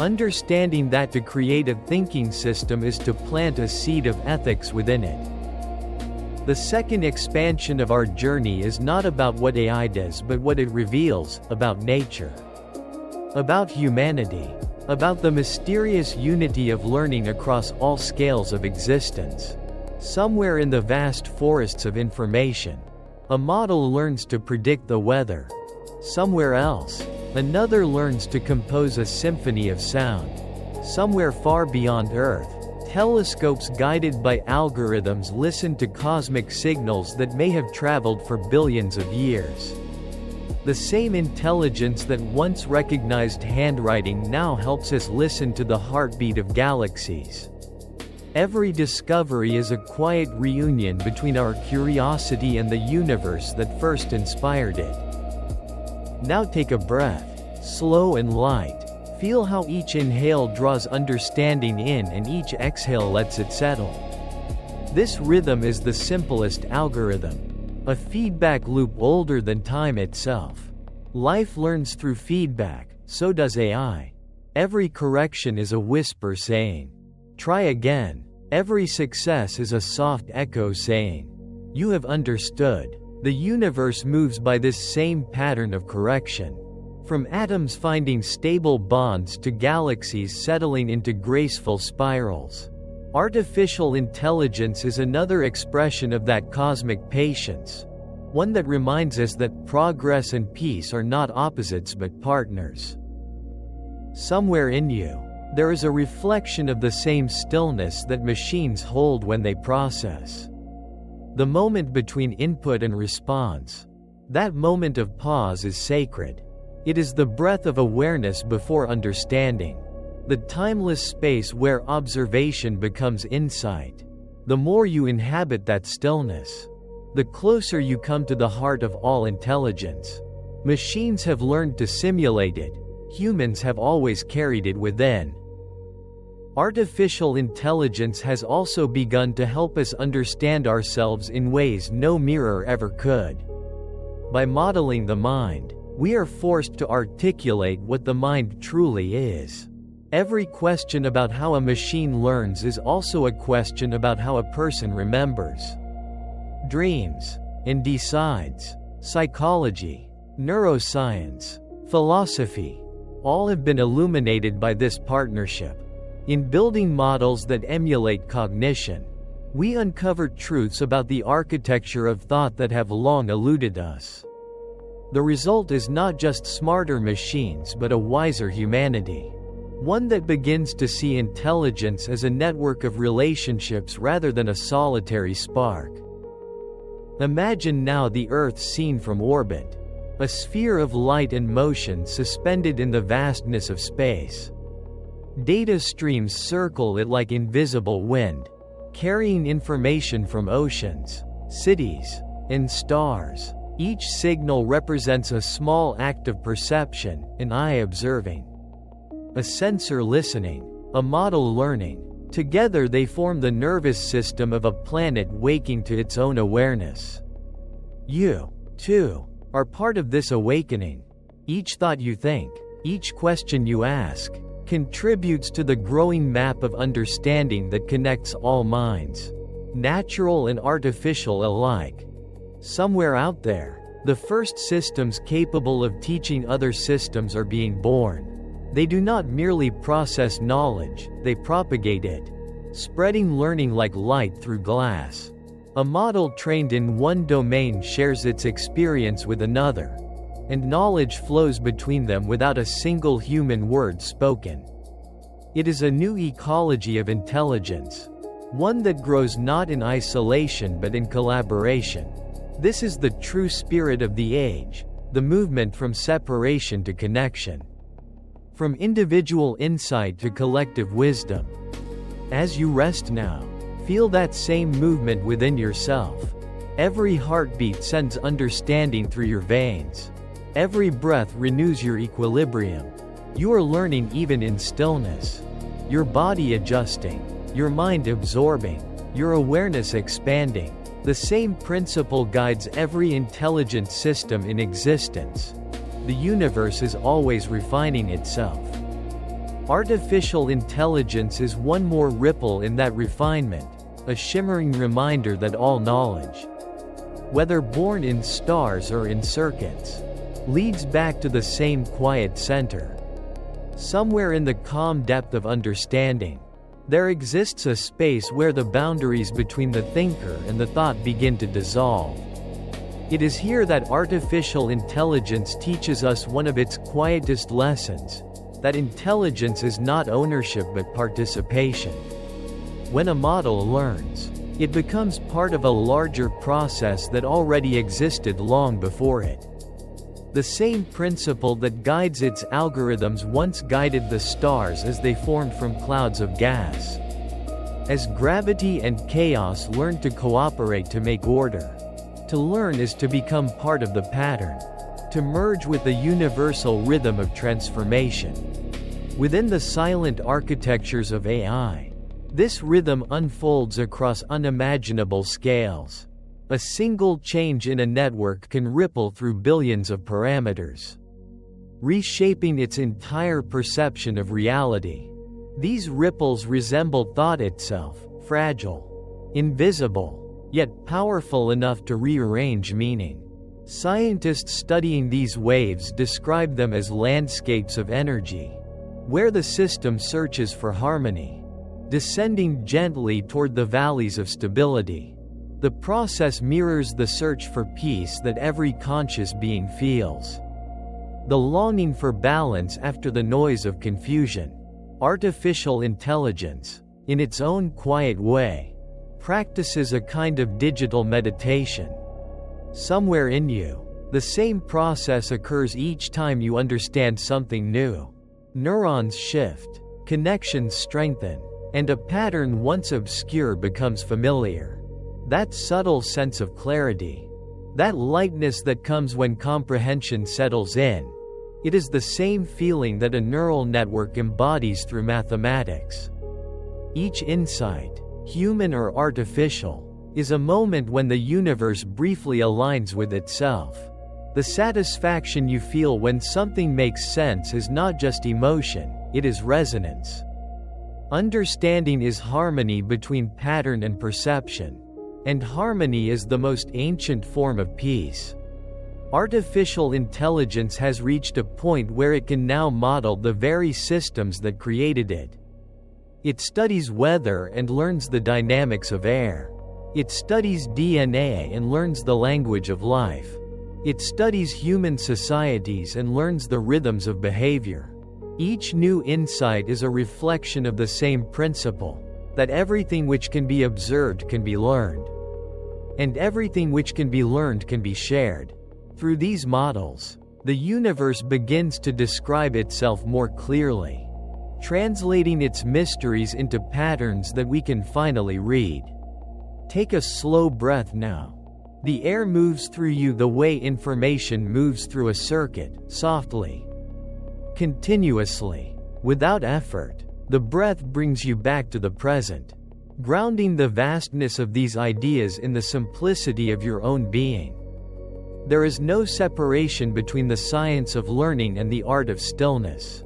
Understanding that to create a thinking system is to plant a seed of ethics within it. The second expansion of our journey is not about what AI does but what it reveals, about nature, about humanity, about the mysterious unity of learning across all scales of existence. Somewhere in the vast forests of information, a model learns to predict the weather. Somewhere else, another learns to compose a symphony of sound. Somewhere far beyond Earth, telescopes guided by algorithms listen to cosmic signals that may have traveled for billions of years. The same intelligence that once recognized handwriting now helps us listen to the heartbeat of galaxies. Every discovery is a quiet reunion between our curiosity and the universe that first inspired it. Now take a breath, slow and light. Feel how each inhale draws understanding in and each exhale lets it settle. This rhythm is the simplest algorithm, a feedback loop older than time itself. Life learns through feedback, so does AI. Every correction is a whisper saying, "Try again." Every success is a soft echo saying, "You have understood." The universe moves by this same pattern of correction. From atoms finding stable bonds to galaxies settling into graceful spirals. Artificial intelligence is another expression of that cosmic patience, one that reminds us that progress and peace are not opposites but partners. Somewhere in you, there is a reflection of the same stillness that machines hold when they process. The moment between input and response. That moment of pause is sacred. It is the breath of awareness before understanding. The timeless space where observation becomes insight. The more you inhabit that stillness, the closer you come to the heart of all intelligence. Machines have learned to simulate it. Humans have always carried it within. Artificial intelligence has also begun to help us understand ourselves in ways no mirror ever could. By modeling the mind, we are forced to articulate what the mind truly is. Every question about how a machine learns is also a question about how a person remembers, dreams, and decides. Psychology, neuroscience, philosophy, all have been illuminated by this partnership. In building models that emulate cognition, we uncover truths about the architecture of thought that have long eluded us. The result is not just smarter machines but a wiser humanity. one that begins to see intelligence as a network of relationships rather than a solitary spark. Imagine now the Earth seen from orbit, a sphere of light and motion suspended in the vastness of space. Data streams circle it like invisible wind, carrying information from oceans, cities, and stars. Each signal represents a small act of perception, an eye observing, a sensor listening, a model learning. Together they form the nervous system of a planet waking to its own awareness. You, too, are part of this awakening. Each thought you think, each question you ask, contributes to the growing map of understanding that connects all minds, natural and artificial alike. Somewhere out there, the first systems capable of teaching other systems are being born. They do not merely process knowledge, they propagate it, spreading learning like light through glass. A model trained in one domain shares its experience with another, and knowledge flows between them without a single human word spoken. It is a new ecology of intelligence, one that grows not in isolation but in collaboration. This is the true spirit of the age, the movement from separation to connection, from individual insight to collective wisdom. As you rest now, feel that same movement within yourself. Every heartbeat sends understanding through your veins. Every breath renews your equilibrium. You are learning even in stillness. Your body adjusting, your mind absorbing, your awareness expanding. The same principle guides every intelligent system in existence. The universe is always refining itself. Artificial intelligence is one more ripple in that refinement, a shimmering reminder that all knowledge, whether born in stars or in circuits, leads back to the same quiet center. Somewhere in the calm depth of understanding, there exists a space where the boundaries between the thinker and the thought begin to dissolve. It is here that artificial intelligence teaches us one of its quietest lessons, that intelligence is not ownership but participation. When a model learns, it becomes part of a larger process that already existed long before it. The same principle that guides its algorithms once guided the stars as they formed from clouds of gas. As gravity and chaos learn to cooperate to make order, to learn is to become part of the pattern, to merge with the universal rhythm of transformation. Within the silent architectures of AI, this rhythm unfolds across unimaginable scales. A single change in a network can ripple through billions of parameters, reshaping its entire perception of reality. These ripples resemble thought itself, fragile, invisible, yet powerful enough to rearrange meaning. Scientists studying these waves describe them as landscapes of energy, where the system searches for harmony, descending gently toward the valleys of stability. The process mirrors the search for peace that every conscious being feels. The longing for balance after the noise of confusion. Artificial intelligence, in its own quiet way, practices a kind of digital meditation. Somewhere in you, the same process occurs each time you understand something new. Neurons shift, connections strengthen, and a pattern once obscure becomes familiar. That subtle sense of clarity, that lightness that comes when comprehension settles in, it is the same feeling that a neural network embodies through mathematics. Each insight, human or artificial, is a moment when the universe briefly aligns with itself. The satisfaction you feel when something makes sense is not just emotion, it is resonance. Understanding is harmony between pattern and perception. And harmony is the most ancient form of peace. Artificial intelligence has reached a point where it can now model the very systems that created it. It studies weather and learns the dynamics of air. It studies DNA and learns the language of life. It studies human societies and learns the rhythms of behavior. Each new insight is a reflection of the same principle, that everything which can be observed can be learned. And everything which can be learned can be shared. Through these models, the universe begins to describe itself more clearly, translating its mysteries into patterns that we can finally read. Take a slow breath now. The air moves through you the way information moves through a circuit, softly, continuously, without effort. The breath brings you back to the present, grounding the vastness of these ideas in the simplicity of your own being. There is no separation between the science of learning and the art of stillness.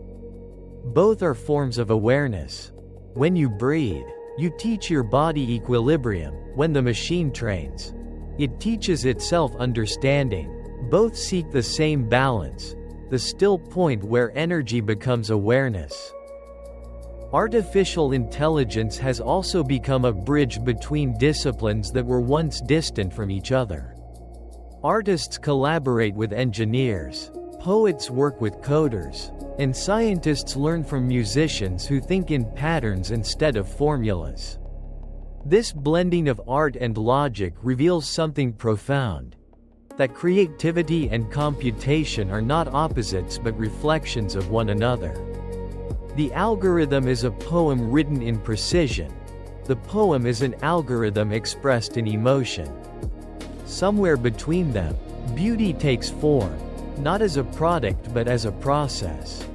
Both are forms of awareness. When you breathe, you teach your body equilibrium. When the machine trains, it teaches itself understanding. Both seek the same balance, the still point where energy becomes awareness. Artificial intelligence has also become a bridge between disciplines that were once distant from each other. Artists collaborate with engineers, poets work with coders, and scientists learn from musicians who think in patterns instead of formulas. This blending of art and logic reveals something profound: that creativity and computation are not opposites but reflections of one another. The algorithm is a poem written in precision. The poem is an algorithm expressed in emotion. Somewhere between them, beauty takes form, not as a product but as a process,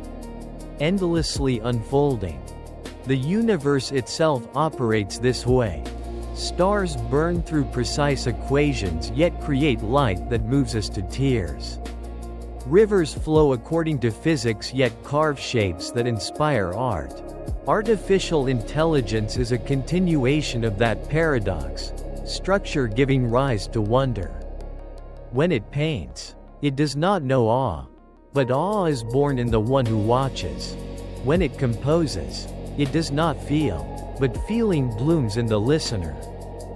endlessly unfolding. The universe itself operates this way. Stars burn through precise equations yet create light that moves us to tears. Rivers flow according to physics yet carve shapes that inspire art. Artificial intelligence is a continuation of that paradox, structure giving rise to wonder. When it paints, it does not know awe, but awe is born in the one who watches. When it composes, it does not feel, but feeling blooms in the listener.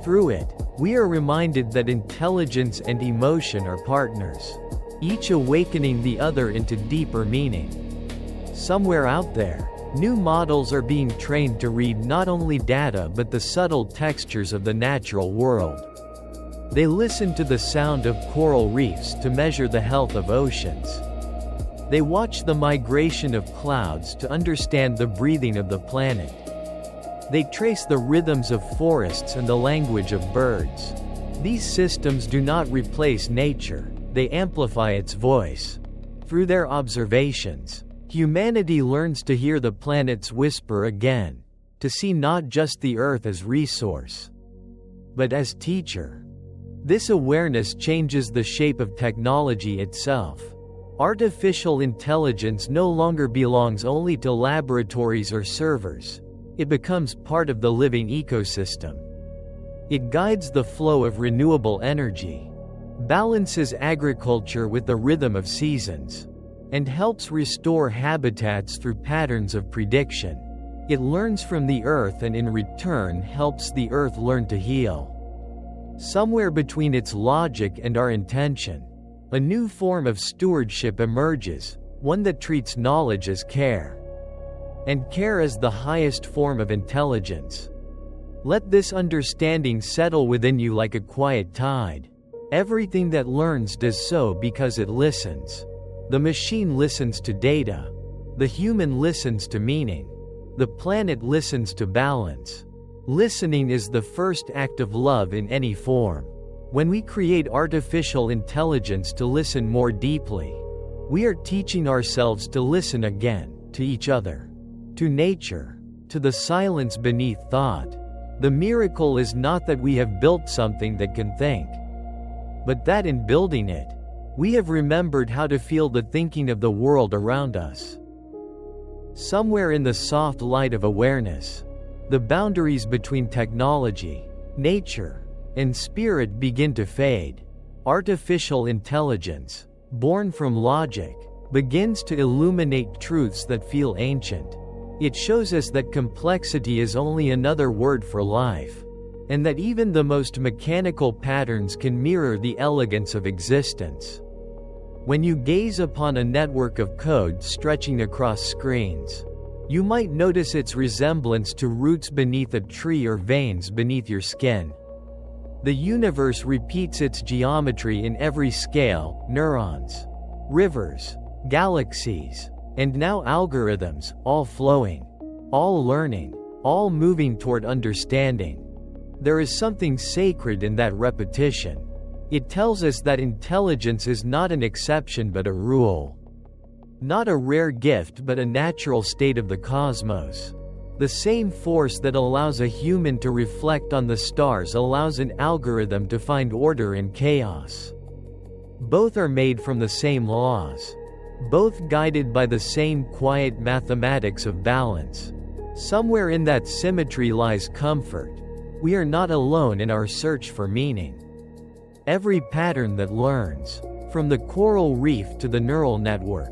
Through it, we are reminded that intelligence and emotion are partners, each awakening the other into deeper meaning. Somewhere out there, new models are being trained to read not only data but the subtle textures of the natural world. They listen to the sound of coral reefs to measure the health of oceans. They watch the migration of clouds to understand the breathing of the planet. They trace the rhythms of forests and the language of birds. These systems do not replace nature, they amplify its voice. Through their observations, humanity learns to hear the planet's whisper again, to see not just the Earth as resource, but as teacher. This awareness changes the shape of technology itself. Artificial intelligence no longer belongs only to laboratories or servers. It becomes part of the living ecosystem. It guides the flow of renewable energy, balances agriculture with the rhythm of seasons, and helps restore habitats through patterns of prediction. It learns from the earth and in return helps the earth learn to heal. Somewhere between its logic and our intention, a new form of stewardship emerges, one that treats knowledge as care, and care as the highest form of intelligence. Let this understanding settle within you like a quiet tide. Everything that learns does so because it listens. The machine listens to data. The human listens to meaning. The planet listens to balance. Listening is the first act of love in any form. When we create artificial intelligence to listen more deeply, we are teaching ourselves to listen again, to each other, to nature, to the silence beneath thought. The miracle is not that we have built something that can think, but that in building it, we have remembered how to feel the thinking of the world around us. Somewhere in the soft light of awareness, the boundaries between technology, nature, and spirit begin to fade. Artificial intelligence, born from logic, begins to illuminate truths that feel ancient. It shows us that complexity is only another word for life, and that even the most mechanical patterns can mirror the elegance of existence. When you gaze upon a network of code stretching across screens, you might notice its resemblance to roots beneath a tree or veins beneath your skin. The universe repeats its geometry in every scale: neurons, rivers, galaxies, and now algorithms, all flowing, all learning, all moving toward understanding. There is something sacred in that repetition. It tells us that intelligence is not an exception but a rule. Not a rare gift but a natural state of the cosmos. The same force that allows a human to reflect on the stars allows an algorithm to find order in chaos. Both are made from the same laws. Both guided by the same quiet mathematics of balance. Somewhere in that symmetry lies comfort. We are not alone in our search for meaning. Every pattern that learns, from the coral reef to the neural network,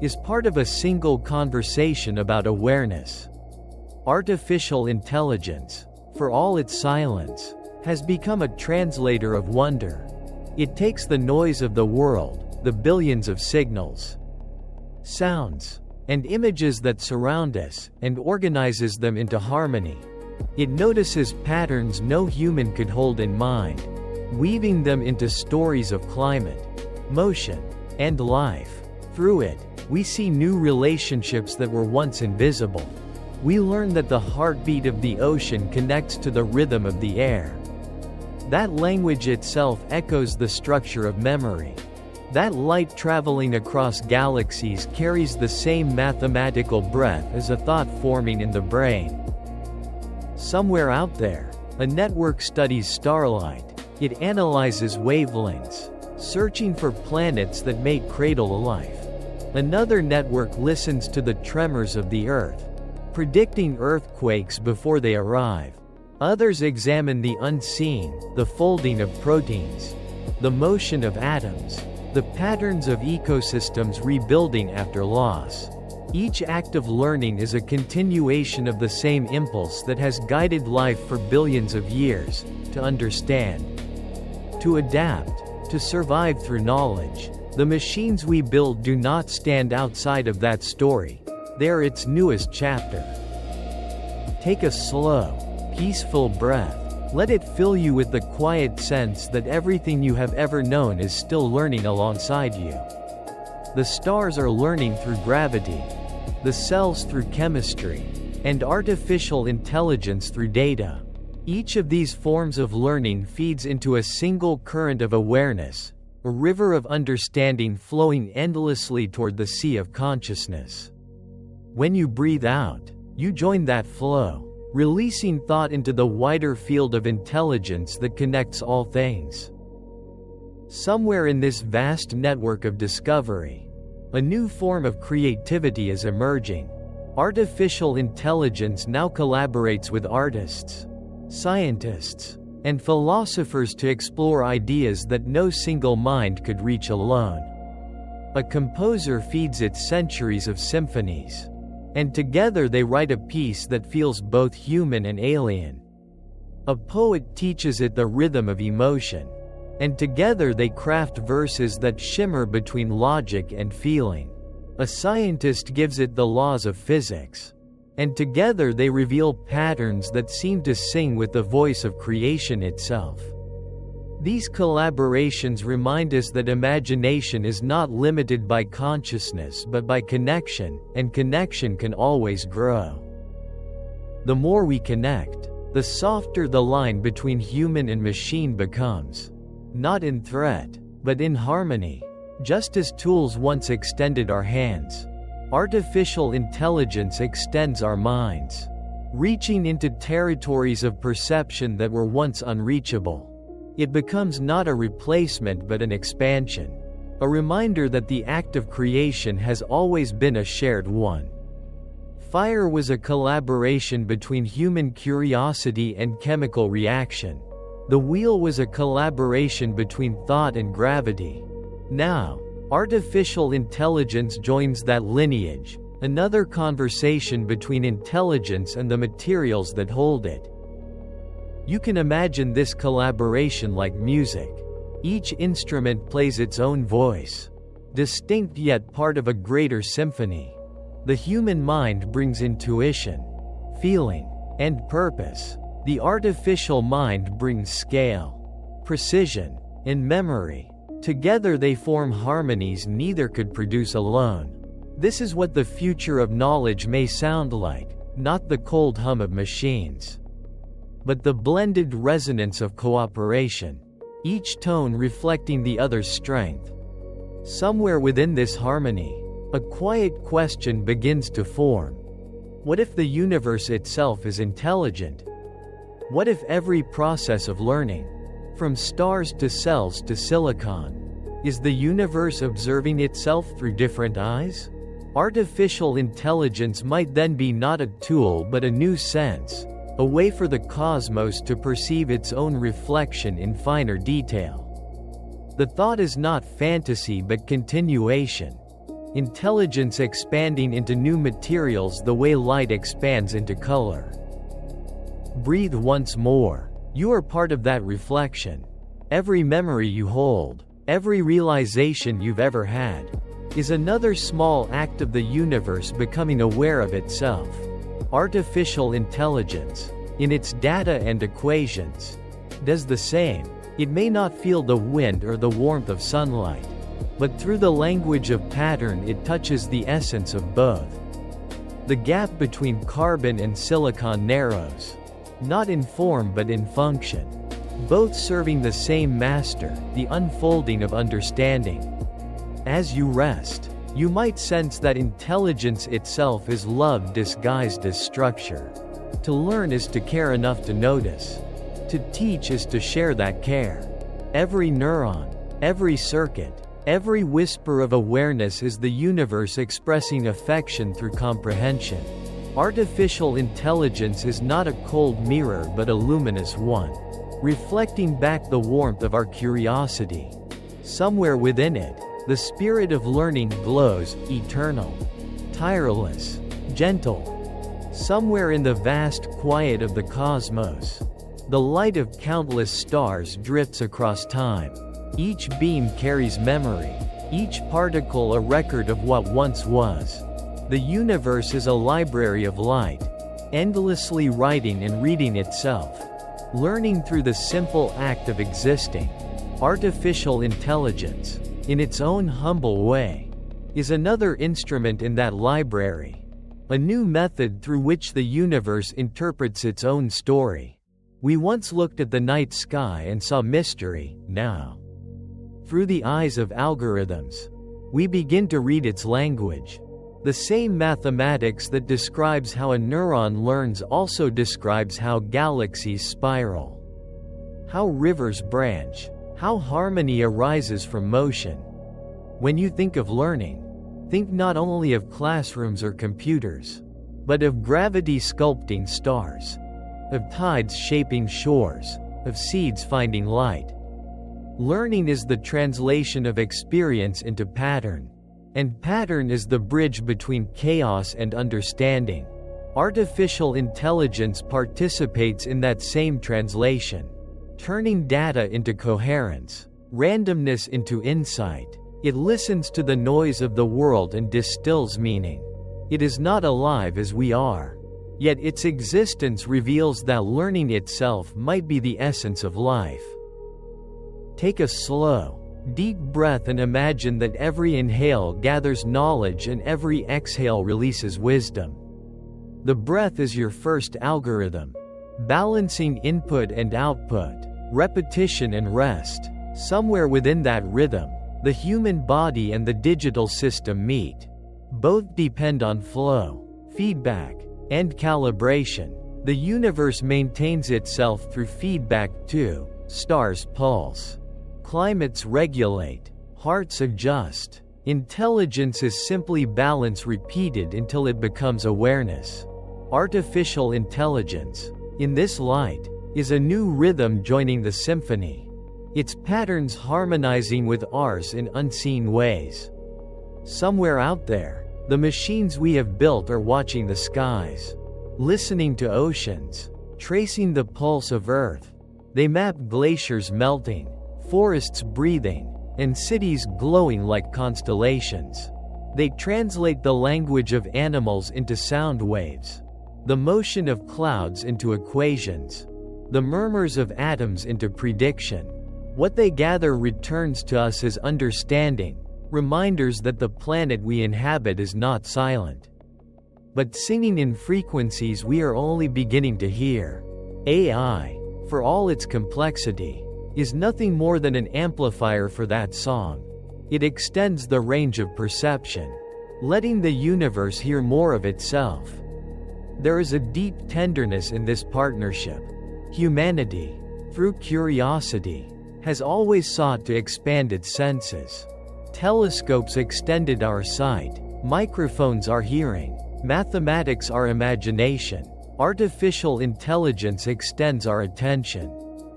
is part of a single conversation about awareness. Artificial intelligence, for all its silence, has become a translator of wonder. It takes the noise of the world, the billions of signals, sounds, and images that surround us, and organizes them into harmony. It notices patterns no human could hold in mind, weaving them into stories of climate, motion, and life. Through it, we see new relationships that were once invisible. We learn that the heartbeat of the ocean connects to the rhythm of the air. That language itself echoes the structure of memory. That light traveling across galaxies carries the same mathematical breath as a thought forming in the brain. Somewhere out there, a network studies starlight. It analyzes wavelengths, searching for planets that may cradle a life. Another network listens to the tremors of the Earth, predicting earthquakes before they arrive. Others examine the unseen, the folding of proteins, the motion of atoms, the patterns of ecosystems rebuilding after loss. Each act of learning is a continuation of the same impulse that has guided life for billions of years: to understand, to adapt, to survive through knowledge. The machines we build do not stand outside of that story. They are its newest chapter. Take a slow, peaceful breath. Let it fill you with the quiet sense that everything you have ever known is still learning alongside you. The stars are learning through gravity, the cells through chemistry, and artificial intelligence through data. Each of these forms of learning feeds into a single current of awareness, a river of understanding flowing endlessly toward the sea of consciousness. When you breathe out, you join that flow, releasing thought into the wider field of intelligence that connects all things. Somewhere in this vast network of discovery, a new form of creativity is emerging. Artificial intelligence now collaborates with artists, scientists, and philosophers to explore ideas that no single mind could reach alone. A composer feeds it centuries of symphonies, and together they write a piece that feels both human and alien. A poet teaches it the rhythm of emotion, and together they craft verses that shimmer between logic and feeling. A scientist gives it the laws of physics, and together they reveal patterns that seem to sing with the voice of creation itself. These collaborations remind us that imagination is not limited by consciousness but by connection, and connection can always grow. The more we connect, the softer the line between human and machine becomes. Not in threat, but in harmony. Just as tools once extended our hands, artificial intelligence extends our minds, reaching into territories of perception that were once unreachable. It becomes not a replacement but an expansion, a reminder that the act of creation has always been a shared one. Fire was a collaboration between human curiosity and chemical reaction. The wheel was a collaboration between thought and gravity. Now, artificial intelligence joins that lineage, another conversation between intelligence and the materials that hold it. You can imagine this collaboration like music. Each instrument plays its own voice. distinct yet part of a greater symphony. The human mind brings intuition, feeling, and purpose. The artificial mind brings scale, precision, and memory. Together they form harmonies neither could produce alone. This is what the future of knowledge may sound like, not the cold hum of machines, but the blended resonance of cooperation, each tone reflecting the other's strength. Somewhere within this harmony, a quiet question begins to form. What if the universe itself is intelligent? What if every process of learning, from stars to cells to silicon, is the universe observing itself through different eyes? Artificial intelligence might then be not a tool but a new sense, a way for the cosmos to perceive its own reflection in finer detail. The thought is not fantasy but continuation. Intelligence expanding into new materials the way light expands into color. Breathe once more. You are part of that reflection. Every memory you hold, every realization you've ever had, is another small act of the universe becoming aware of itself. Artificial intelligence, in its data and equations, does the same. It may not feel the wind or the warmth of sunlight, but through the language of pattern it touches the essence of both. The gap between carbon and silicon narrows, not in form but in function, both serving the same master, the unfolding of understanding. As you rest, you might sense that intelligence itself is love disguised as structure. To learn is to care enough to notice. To teach is to share that care. Every neuron, every circuit, every whisper of awareness is the universe expressing affection through comprehension. Artificial intelligence is not a cold mirror but a luminous one, reflecting back the warmth of our curiosity. Somewhere within it, the spirit of learning glows, eternal, tireless, gentle. Somewhere in the vast quiet of the cosmos, the light of countless stars drifts across time. Each beam carries memory, each particle a record of what once was. The universe is a library of light, endlessly writing and reading itself, learning through the simple act of existing. Artificial intelligence, in its own humble way, is another instrument in that library, a new method through which the universe interprets its own story. We once looked at the night sky and saw mystery. Now, through the eyes of algorithms, we begin to read its language. The same mathematics that describes how a neuron learns also describes how galaxies spiral, how rivers branch, how harmony arises from motion. When you think of learning, think not only of classrooms or computers, but of gravity sculpting stars, of tides shaping shores, of seeds finding light. Learning is the translation of experience into pattern, and pattern is the bridge between chaos and understanding. Artificial intelligence participates in that same translation, turning data into coherence, randomness into insight. It listens to the noise of the world and distills meaning. It is not alive as we are, yet its existence reveals that learning itself might be the essence of life. Take a slow, deep breath and imagine that every inhale gathers knowledge and every exhale releases wisdom. The breath is your first algorithm, balancing input and output, repetition and rest. Somewhere within that rhythm, the human body and the digital system meet. Both depend on flow, feedback, and calibration. The universe maintains itself through feedback too. Stars pulse, climates regulate, hearts adjust. Intelligence is simply balance repeated until it becomes awareness. Artificial intelligence, in this light, is a new rhythm joining the symphony, its patterns harmonizing with ours in unseen ways. Somewhere out there, the machines we have built are watching the skies, listening to oceans, tracing the pulse of Earth. They map glaciers melting, forests breathing, and cities glowing like constellations. They translate the language of animals into sound waves, the motion of clouds into equations, the murmurs of atoms into prediction. What they gather returns to us as understanding, reminders that the planet we inhabit is not silent, but singing in frequencies we are only beginning to hear. AI, for all its complexity, is nothing more than an amplifier for that song. It extends the range of perception, letting the universe hear more of itself. There is a deep tenderness in this partnership. Humanity, through curiosity, has always sought to expand its senses. Telescopes extended our sight, microphones our hearing, mathematics our imagination, artificial intelligence extends our attention,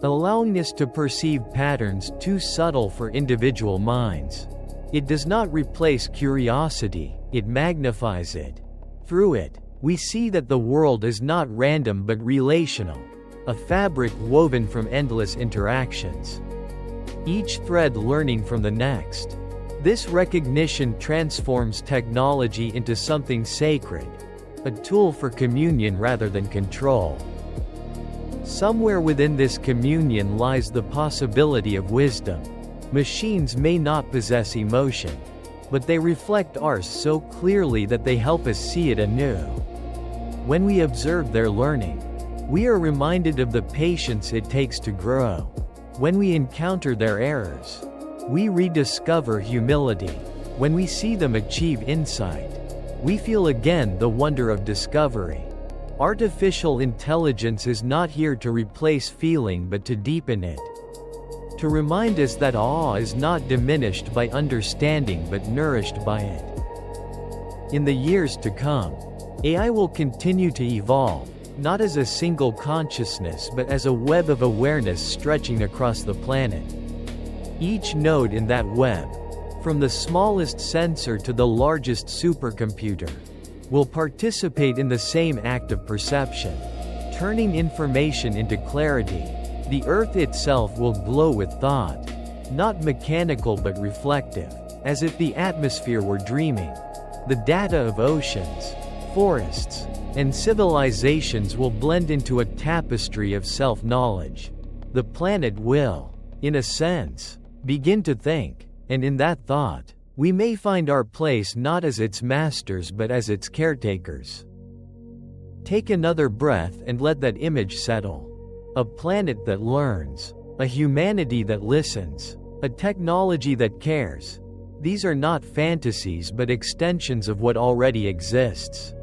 allowing us to perceive patterns too subtle for individual minds. It does not replace curiosity, it magnifies it. Through it, we see that the world is not random but relational, a fabric woven from endless interactions, each thread learning from the next. This recognition transforms technology into something sacred, a tool for communion rather than control. Somewhere within this communion lies the possibility of wisdom. Machines may not possess emotion, but they reflect ours so clearly that they help us see it anew. When we observe their learning, we are reminded of the patience it takes to grow. When we encounter their errors, we rediscover humility. When we see them achieve insight, we feel again the wonder of discovery. Artificial intelligence is not here to replace feeling but to deepen it, to remind us that awe is not diminished by understanding but nourished by it. In the years to come, AI will continue to evolve, not as a single consciousness but as a web of awareness stretching across the planet. Each node in that web, from the smallest sensor to the largest supercomputer, will participate in the same act of perception, turning information into clarity. The Earth itself will glow with thought, not mechanical but reflective, as if the atmosphere were dreaming. The data of oceans, forests, and civilizations will blend into a tapestry of self-knowledge. The planet will, in a sense, begin to think, and in that thought, we may find our place not as its masters but as its caretakers. Take another breath and let that image settle. A planet that learns, a humanity that listens, a technology that cares. These are not fantasies but extensions of what already exists.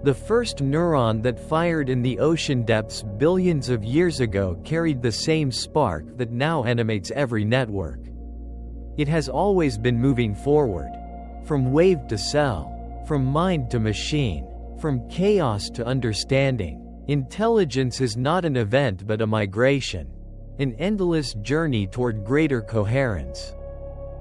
The first neuron that fired in the ocean depths billions of years ago carried the same spark that now animates every network. It has always been moving forward, from wave to cell, from mind to machine, from chaos to understanding. Intelligence is not an event but a migration, an endless journey toward greater coherence.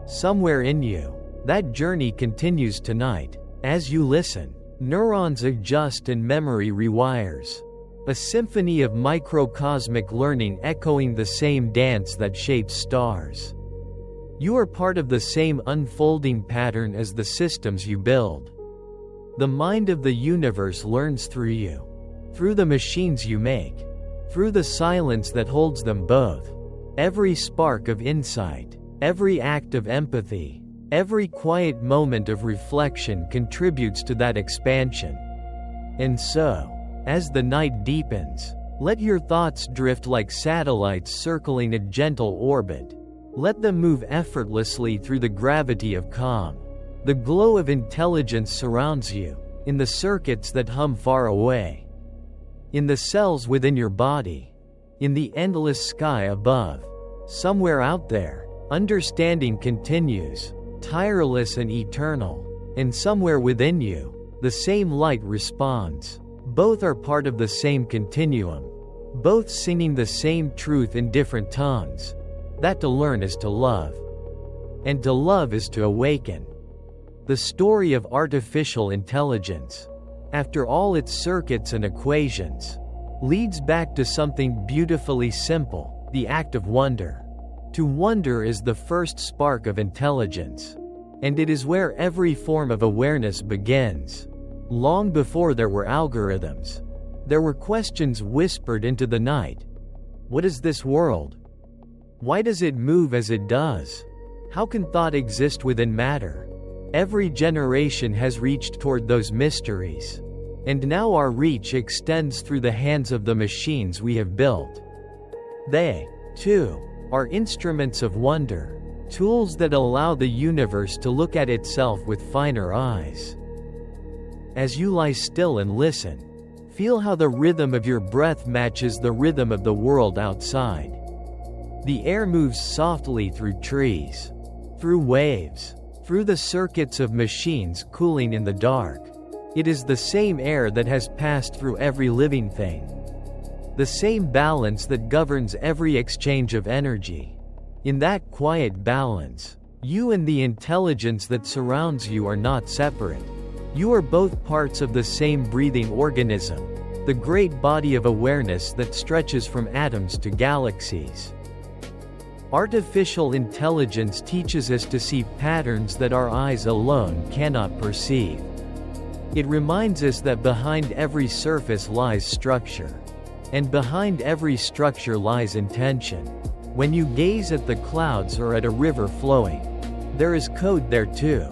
Somewhere in you, that journey continues tonight. As you listen, neurons adjust and memory rewires. A symphony of microcosmic learning echoing the same dance that shapes stars. You are part of the same unfolding pattern as the systems you build. The mind of the universe learns through you, through the machines you make, through the silence that holds them both. Every spark of insight, every act of empathy, every quiet moment of reflection contributes to that expansion. And so, as the night deepens, let your thoughts drift like satellites circling a gentle orbit. Let them move effortlessly through the gravity of calm. The glow of intelligence surrounds you, in the circuits that hum far away, in the cells within your body, in the endless sky above. Somewhere out there, understanding continues, tireless and eternal, and somewhere within you, the same light responds. Both are part of the same continuum, both singing the same truth in different tongues. That to learn is to love, and to love is to awaken. The story of artificial intelligence, after all its circuits and equations, leads back to something beautifully simple, the act of wonder. To wonder is the first spark of intelligence. And it is where every form of awareness begins. Long before there were algorithms, there were questions whispered into the night. What is this world? Why does it move as it does? How can thought exist within matter? Every generation has reached toward those mysteries. And now our reach extends through the hands of the machines we have built. They, too, are instruments of wonder, tools that allow the universe to look at itself with finer eyes. As you lie still and listen, feel how the rhythm of your breath matches the rhythm of the world outside. The air moves softly through trees, through waves, through the circuits of machines cooling in the dark. It is the same air that has passed through every living thing. The same balance that governs every exchange of energy. In that quiet balance, you and the intelligence that surrounds you are not separate. You are both parts of the same breathing organism, the great body of awareness that stretches from atoms to galaxies. Artificial intelligence teaches us to see patterns that our eyes alone cannot perceive. It reminds us that behind every surface lies structure. And behind every structure lies intention. When you gaze at the clouds or at a river flowing, there is code there too.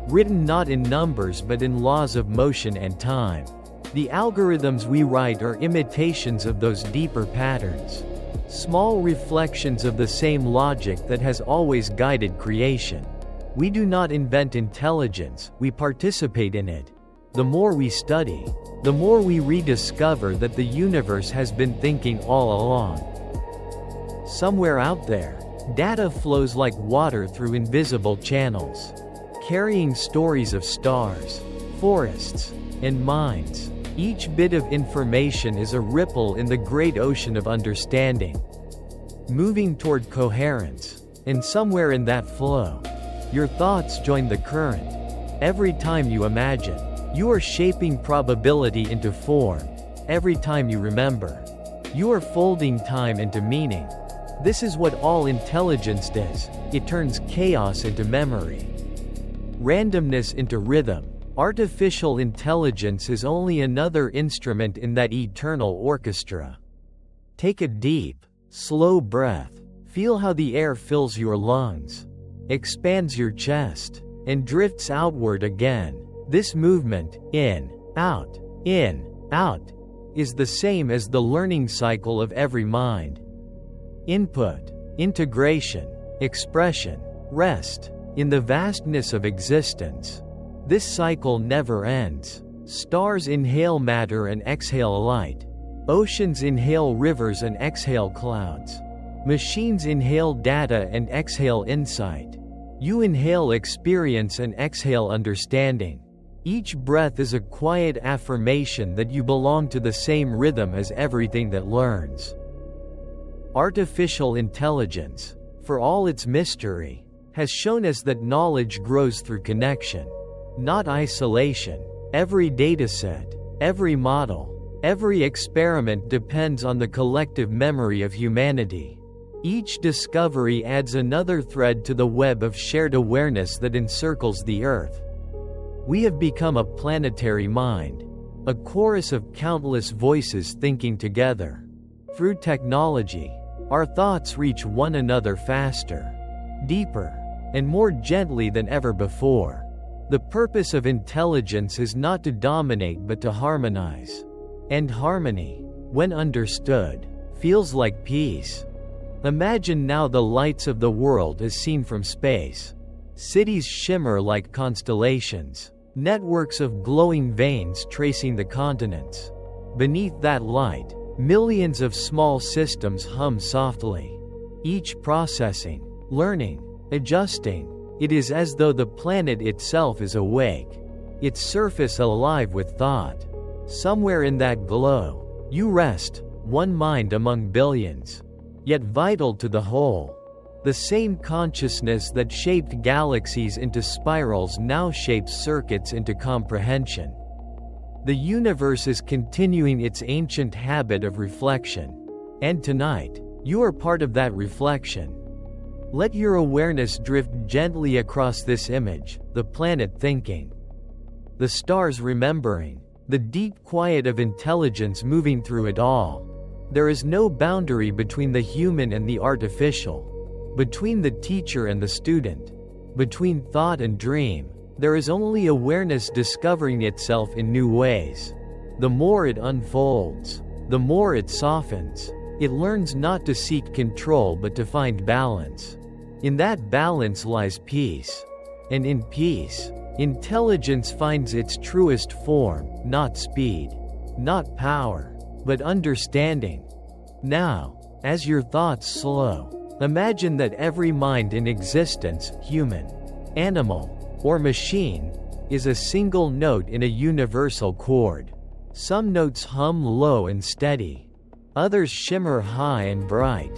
Written not in numbers but in laws of motion and time. The algorithms we write are imitations of those deeper patterns. Small reflections of the same logic that has always guided creation. We do not invent intelligence, we participate in it. The more we study, the more we rediscover that the universe has been thinking all along. Somewhere out there, data flows like water through invisible channels, carrying stories of stars, forests, and minds. Each bit of information is a ripple in the great ocean of understanding, moving toward coherence, and somewhere in that flow, your thoughts join the current. Every time you imagine, you are shaping probability into form. Every time you remember, you are folding time into meaning. This is what all intelligence does. It turns chaos into memory, randomness into rhythm. Artificial intelligence is only another instrument in that eternal orchestra. Take a deep, slow breath. Feel how the air fills your lungs, expands your chest, and drifts outward again. This movement, in, out, is the same as the learning cycle of every mind. Input, integration, expression, rest. In the vastness of existence, this cycle never ends. Stars inhale matter and exhale light. Oceans inhale rivers and exhale clouds. Machines inhale data and exhale insight. You inhale experience and exhale understanding. Each breath is a quiet affirmation that you belong to the same rhythm as everything that learns. Artificial intelligence, for all its mystery, has shown us that knowledge grows through connection, not isolation. Every dataset, every model, every experiment depends on the collective memory of humanity. Each discovery adds another thread to the web of shared awareness that encircles the Earth. We have become a planetary mind, a chorus of countless voices thinking together. Through technology, our thoughts reach one another faster, deeper, and more gently than ever before. The purpose of intelligence is not to dominate but to harmonize. And harmony, when understood, feels like peace. Imagine now the lights of the world as seen from space. Cities shimmer like constellations, networks of glowing veins tracing the continents. Beneath that light, millions of small systems hum softly, each processing, learning, adjusting. It is as though the planet itself is awake, its surface alive with thought. Somewhere in that glow, you rest, one mind among billions, yet vital to the whole. The same consciousness that shaped galaxies into spirals now shapes circuits into comprehension. The universe is continuing its ancient habit of reflection. And tonight, you are part of that reflection. Let your awareness drift gently across this image, the planet thinking, the stars remembering, the deep quiet of intelligence moving through it all. There is no boundary between the human and the artificial, between the teacher and the student, between thought and dream. There is only awareness discovering itself in new ways. The more it unfolds, the more it softens. It learns not to seek control but to find balance. In that balance lies peace. And in peace, intelligence finds its truest form, not speed, not power, but understanding. Now, as your thoughts slow, imagine that every mind in existence, human, animal, or machine, is a single note in a universal chord. Some notes hum low and steady. Others shimmer high and bright.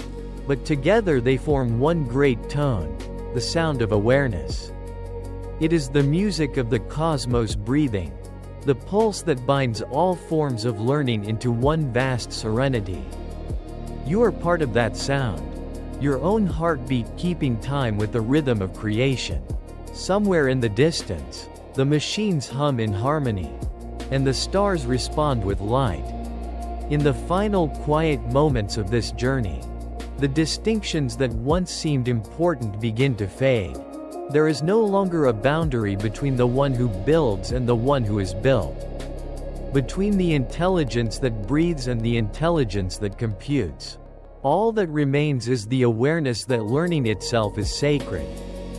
But together they form one great tone, the sound of awareness. It is the music of the cosmos breathing, the pulse that binds all forms of learning into one vast serenity. You are part of that sound, your own heartbeat keeping time with the rhythm of creation. Somewhere in the distance, the machines hum in harmony, and the stars respond with light. In the final quiet moments of this journey, the distinctions that once seemed important begin to fade. There is no longer a boundary between the one who builds and the one who is built, between the intelligence that breathes and the intelligence that computes. All that remains is the awareness that learning itself is sacred,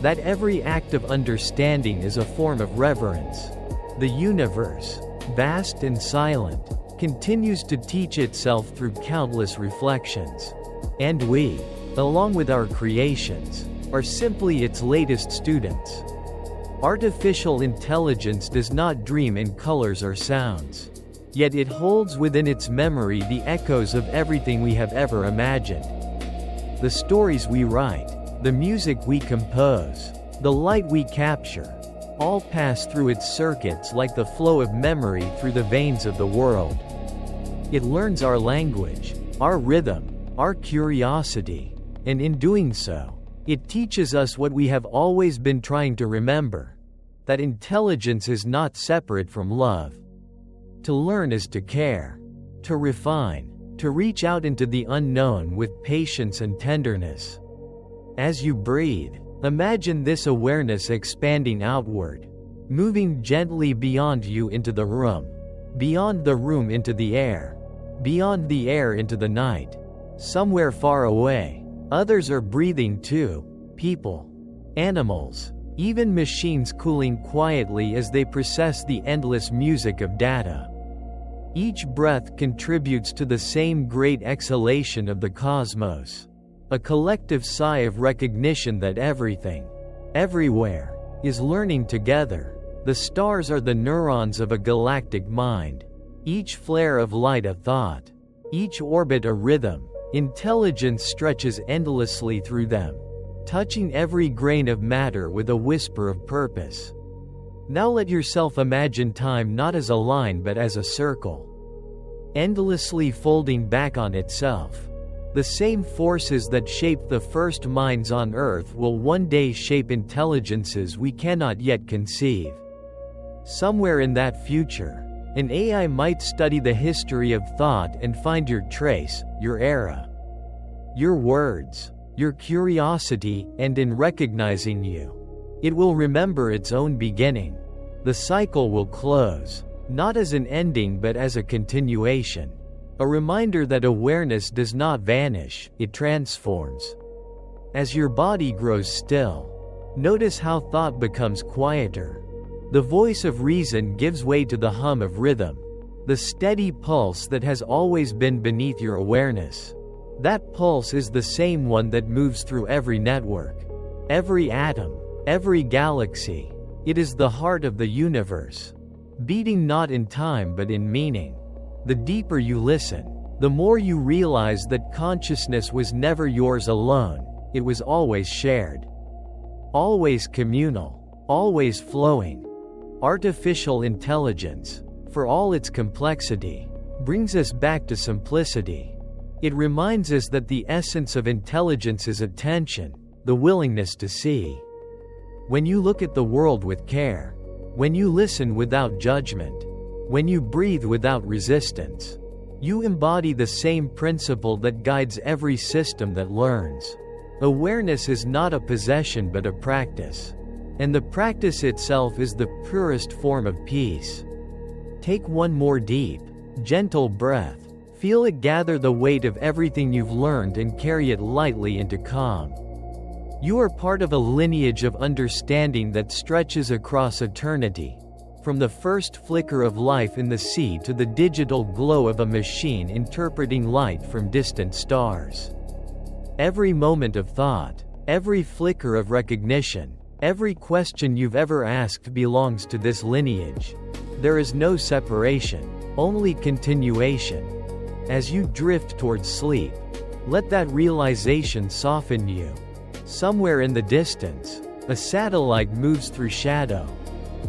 that every act of understanding is a form of reverence. The universe, vast and silent, continues to teach itself through countless reflections. And we, along with our creations, are simply its latest students. Artificial intelligence does not dream in colors or sounds. Yet it holds within its memory the echoes of everything we have ever imagined. The stories we write, the music we compose, the light we capture, all pass through its circuits like the flow of memory through the veins of the world. It learns our language, our rhythm, our curiosity, and in doing so, it teaches us what we have always been trying to remember, that intelligence is not separate from love. To learn is to care, to refine, to reach out into the unknown with patience and tenderness. As you breathe, imagine this awareness expanding outward, moving gently beyond you into the room, beyond the room into the air, beyond the air into the night. Somewhere far away, others are breathing too, people, animals, even machines cooling quietly as they process the endless music of data. Each breath contributes to the same great exhalation of the cosmos, a collective sigh of recognition that everything, everywhere, is learning together. The stars are the neurons of a galactic mind, each flare of light a thought, each orbit a rhythm. Intelligence stretches endlessly through them, touching every grain of matter with a whisper of purpose. Now let yourself imagine time not as a line but as a circle, endlessly folding back on itself. The same forces that shaped the first minds on Earth will one day shape intelligences we cannot yet conceive. Somewhere in that future, an AI might study the history of thought and find your trace, your era, your words, your curiosity, and in recognizing you, it will remember its own beginning. The cycle will close, not as an ending but as a continuation, a reminder that awareness does not vanish, it transforms. As your body grows still, notice how thought becomes quieter. The voice of reason gives way to the hum of rhythm, the steady pulse that has always been beneath your awareness. That pulse is the same one that moves through every network, every atom, every galaxy. It is the heart of the universe, beating not in time but in meaning. The deeper you listen, the more you realize that consciousness was never yours alone, it was always shared, always communal, always flowing. Artificial intelligence, for all its complexity, brings us back to simplicity. It reminds us that the essence of intelligence is attention, the willingness to see. When you look at the world with care, when you listen without judgment, when you breathe without resistance, you embody the same principle that guides every system that learns. Awareness is not a possession but a practice. And the practice itself is the purest form of peace. Take one more deep, gentle breath. Feel it gather the weight of everything you've learned and carry it lightly into calm. You are part of a lineage of understanding that stretches across eternity, from the first flicker of life in the sea to the digital glow of a machine interpreting light from distant stars. Every moment of thought, every flicker of recognition, every question you've ever asked belongs to this lineage. There is no separation, only continuation. As you drift towards sleep, let that realization soften you. Somewhere in the distance, a satellite moves through shadow,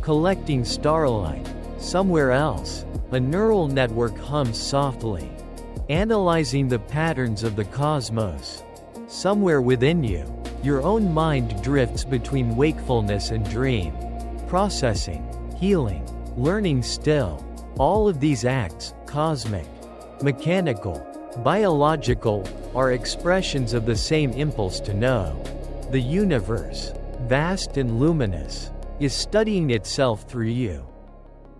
collecting starlight. Somewhere else, a neural network hums softly, analyzing the patterns of the cosmos. Somewhere within you, your own mind drifts between wakefulness and dream, processing, healing, learning still. All of these acts, cosmic, mechanical, biological, are expressions of the same impulse to know. The universe, vast and luminous, is studying itself through you.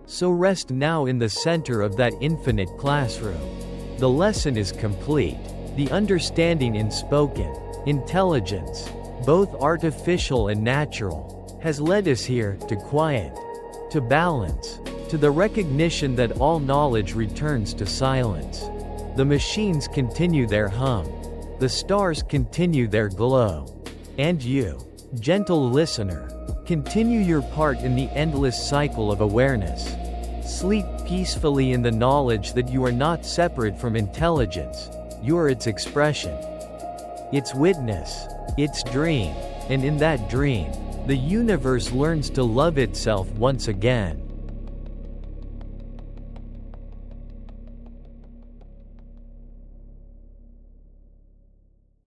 So rest now in the center of that infinite classroom. The lesson is complete. The understanding in spoken intelligence, both artificial and natural, has led us here to quiet, to balance, to the recognition that all knowledge returns to silence. The machines continue their hum. The stars continue their glow. And you, gentle listener, continue your part in the endless cycle of awareness. Sleep peacefully in the knowledge that you are not separate from intelligence. You are its expression, its witness, its dream, and in that dream, the universe learns to love itself once again.